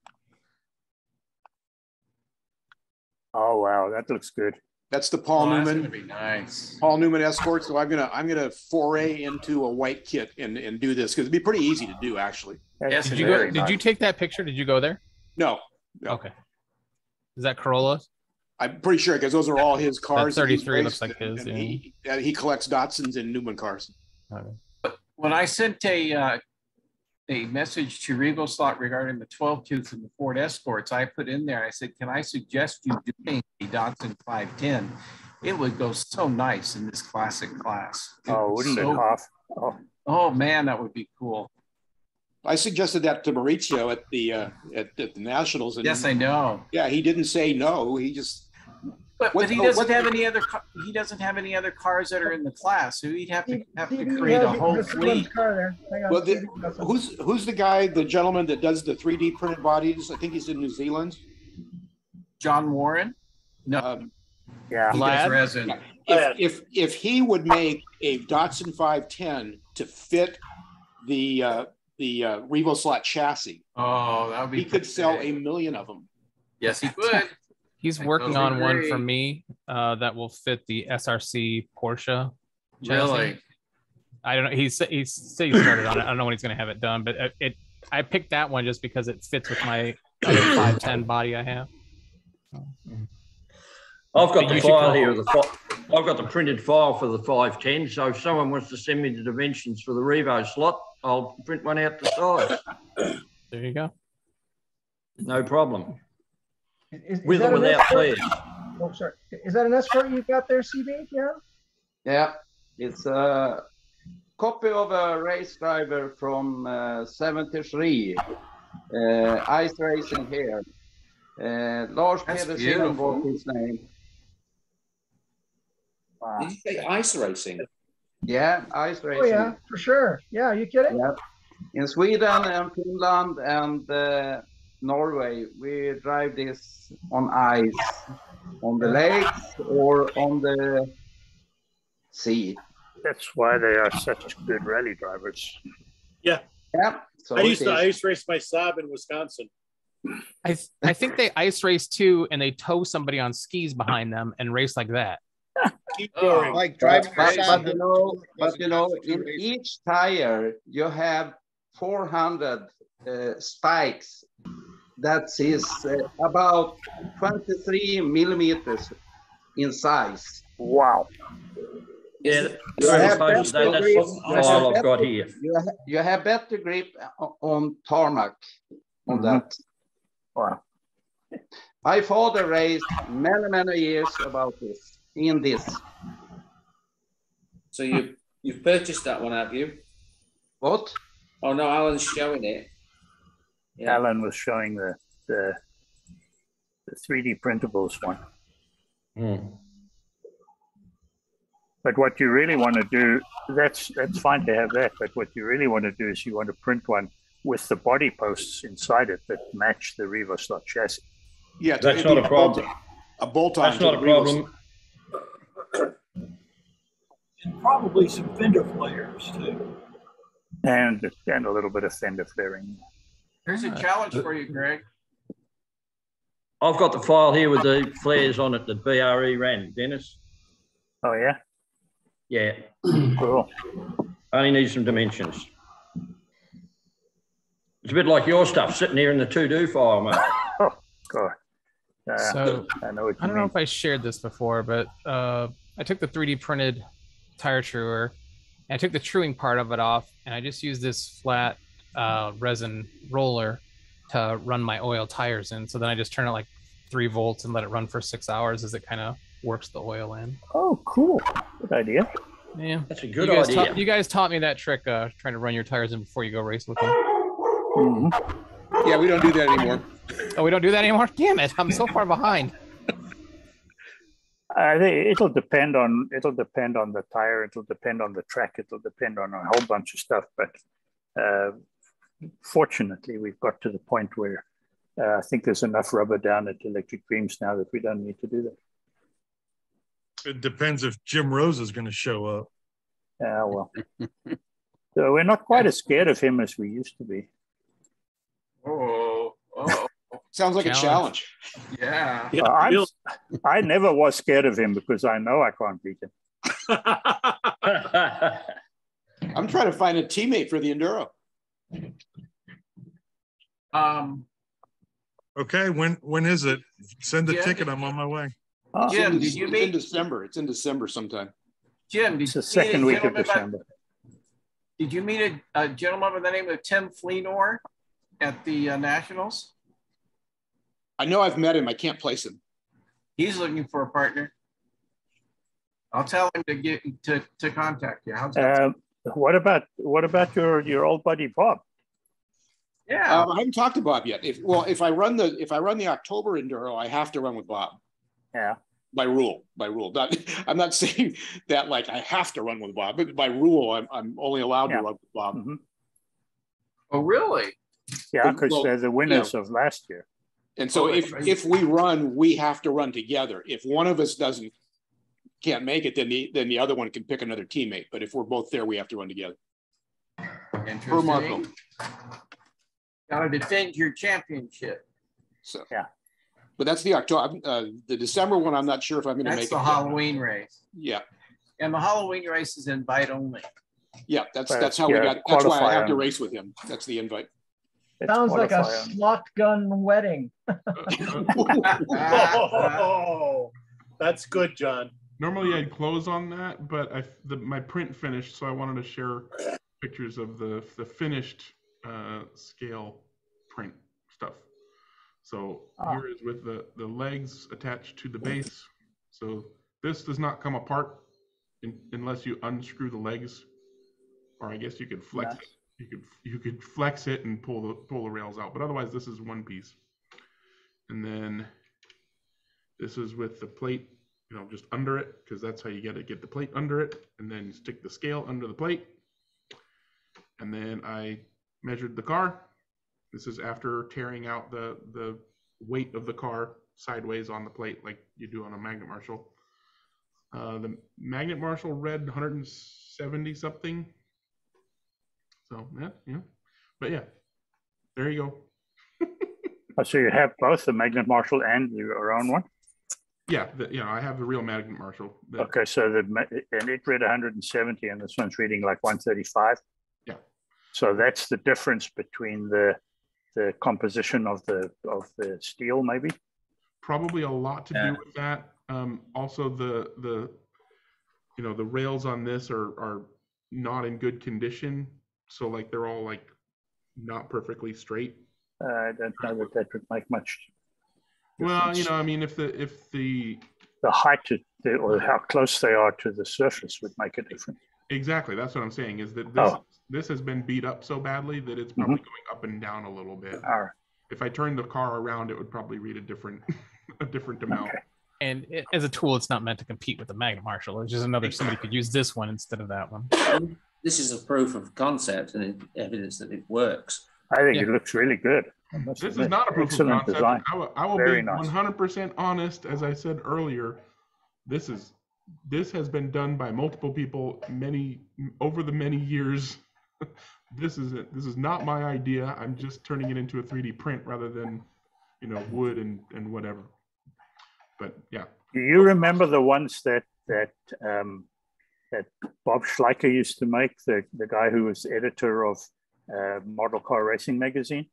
Oh wow, that looks good. That's the Paul That's Newman. gonna be nice. Paul Newman Escort. So I'm gonna foray into a white kit and do this because it'd be pretty easy to do actually. Yes, Did you go? Did you take that picture? Did you go there? No. Okay. Is that Corollas? I'm pretty sure because those are all his cars. That that he's 33 looks raced, like his. and Yeah. he collects Datsuns and Newman cars. Okay. When I sent a message to Regal Slot regarding the 12 tooth and the Ford Escorts, I put in there, I said, can I suggest you doing the Datsun 510? It would go so nice in this classic class. Wouldn't it, Hoff? Oh man, that would be cool. I suggested that to Maurizio at the Nationals. And yes, I know. Yeah, he didn't say no. He just. But he doesn't have any other. He doesn't have any other cars that are in the class, so he'd have to create a whole fleet. Well, who's the guy, the gentleman that does the 3D printed bodies? I think he's in New Zealand. John Warren. No. Yeah. He does resin. If he would make a Datsun 510 to fit the Revo Slot chassis, oh, that would be. He could sell 1 million of them. Yes, he would. He's working on one for me that will fit the SRC Porsche chassis. Really? I don't know. He said he started on it. I don't know when he's going to have it done, but I picked that one just because it fits with my other 510 body I have. I've got the file here. I've got the printed file for the 510. So if someone wants to send me the dimensions for the Revo slot, I'll print one out to size. There you go. No problem. With or without flares. Oh, sorry. Is that an Escort you've got there, CB? Yeah. Yeah, it's a copy of a race driver from 73. Ice racing here. Lars Pedersen was his name. Wow. Did you say ice racing? Yeah, ice racing. Oh yeah, for sure. Yeah, are you kidding? Yeah. In Sweden and Finland and Norway, we drive this on ice, on the lakes or on the see. That's why they are such good rally drivers. Yeah. Yeah. So I used to race my Saab in Wisconsin. I think they ice race too, and they tow somebody on skis behind them and race like that. Keep going. Like driving but, a Saab. but you know, in each tire you have 400 spikes. That is about 23 millimeters in size. Wow. Yeah, You have that's better grip. file I've got here. You have better grip on tarmac on that. Wow. My father raced many years about this. In this. So you've purchased that one, have you? What? Oh no, Alan's showing it. Yeah. Alan was showing the 3D printables one. But what you really want to do, that's fine to have that, but what you really want to do is you want to print one with the body posts inside it that match the Revo slot chassis. Yeah, that's not a problem. A bolt-on. That's not a problem. And probably some fender flares too. And a little bit of fender flaring. Here's a challenge for you, Greg. I've got the file here with the flares on it that BRE ran, Dennis. Oh, yeah? Yeah. Cool. Only need some dimensions. It's a bit like your stuff sitting here in the to-do file, mate. Oh, God. So I know what you I don't know if I shared this before, but I took the 3D printed tire truer and I took the truing part of it off, and I just used this flat resin roller to run my oil tires in. So then I just turn it like 3 volts and let it run for 6 hours as it kind of works the oil in. Oh, cool. Good idea. Yeah. That's a good idea. You guys taught me that trick, trying to run your tires in before you go race with them. Mm-hmm. Yeah, we don't do that anymore. Oh, we don't do that anymore? Damn it. I'm so far behind. I think it'll depend on the tire, it'll depend on the track, it'll depend on a whole bunch of stuff. But fortunately, we've got to the point where I think there's enough rubber down at Electric Dreams now that we don't need to do that. It depends if Jim Rose is going to show up. Yeah, well. So we're not quite as scared of him as we used to be. Oh. Sounds like a challenge. Yeah. I never was scared of him because I know I can't beat him. I'm trying to find a teammate for the Enduro. Okay, when is it? Send the ticket. I'm on my way. Jim, did you meet? In December. It's in December sometime. Jim, did It's the second week of December. Did you meet a gentleman by the name of Tim Fleenor at the Nationals? I know I've met him. I can't place him. He's looking for a partner. I'll tell him to get to contact you. How's that? What about your old buddy Bob? Yeah, I haven't talked to Bob yet. If I run the October Enduro, I have to run with Bob. Yeah. By rule. I'm not saying that like I have to run with Bob, but by rule, I'm only allowed to run with Bob. Mm-hmm. Oh, really? Yeah, because they're the winners of last year. And so if we run, we have to run together. If one of us can't make it, then the other one can pick another teammate. But if we're both there, we have to run together. Per Marshal. Got to defend your championship. So yeah. But that's the October, the December one. I'm not sure if I'm going to make it. That's the Halloween race. Yeah. And the Halloween race is invite only. Yeah, that's how we got. That's why I have to race with him. That's the invite. Sounds like a slot gun wedding. Oh, that's good, John. Normally I'd close on that, but my print finished, so I wanted to share pictures of the finished scale print stuff. So here is with the legs attached to the base. So this does not come apart unless you unscrew the legs, or I guess you could flex it. You could flex it and pull the rails out, but otherwise this is one piece. And then this is with the plate, just under it, because that's how you get the plate under it, and then stick the scale under the plate. And then I measured the car. This is after tearing out the weight of the car sideways on the plate like you do on a magnet Marshal. The Magnet Marshal read 170 something. So yeah. But yeah, there you go. Oh, so you have both the Magnet Marshal and your own one? Yeah, I have the real Magnet Marshal. Okay, so and it read 170 and this one's reading like 135? Yeah. So that's the difference between the composition of the steel, maybe? Probably a lot to do with that. Also, the rails on this are not in good condition, so like they're all like not perfectly straight. I don't know that would make much Well, difference. I mean, if the height or how close they are to the surface would make a difference. Exactly, that's what I'm saying. Is that this has been beat up so badly that it's probably going up and down a little bit. All right. If I turned the car around, it would probably read a different amount. Okay. And as a tool, it's not meant to compete with the Magnet Marshal. It's just somebody could use this one instead of that one. This is a proof of concept and evidence that it works. I think it looks really good. This is not a proof of concept. Design. I will Very be nice. 100% honest. As I said earlier, this has been done by multiple people over the many years. This is not my idea. I'm just turning it into a 3D print rather than wood and whatever. But yeah. Do you remember the ones that Bob Schleicher used to make, the guy who was editor of Model Car Racing magazine?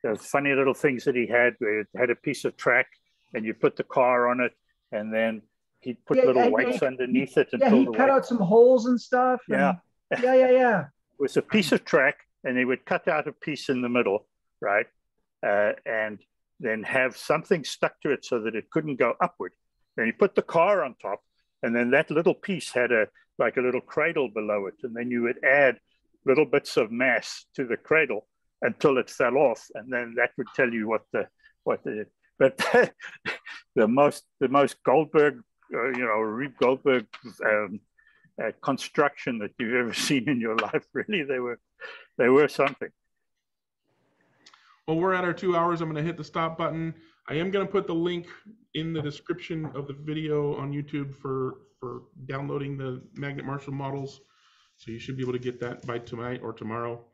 Those funny little things that he had, where it had a piece of track and you put the car on it, and then he'd put little weights underneath it. Yeah, he cut out some holes and stuff. Yeah. Yeah. It was a piece of track, and they would cut out a piece in the middle, right? And then have something stuck to it so that it couldn't go upward. Then you put the car on top, and then that little piece had a little cradle below it, and then you would add little bits of mass to the cradle until it fell off, and then that would tell you what the but the most Goldberg, Rube Goldberg construction that you've ever seen in your life. Really, they were something. Well, we're at our 2 hours. I'm going to hit the stop button. I am going to put the link in the description of the video on YouTube for downloading the Magnet Marshal models. So you should be able to get that by tonight or tomorrow.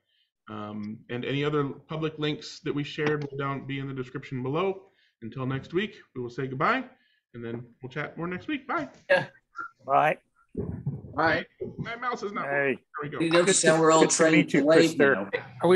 And any other public links that we shared will be in the description below. Until next week, we will say goodbye, and then we'll chat more next week. Bye. Yeah. Bye. Bye. My mouse is not. Hey. There we go. You notice how we're all trained to wave now.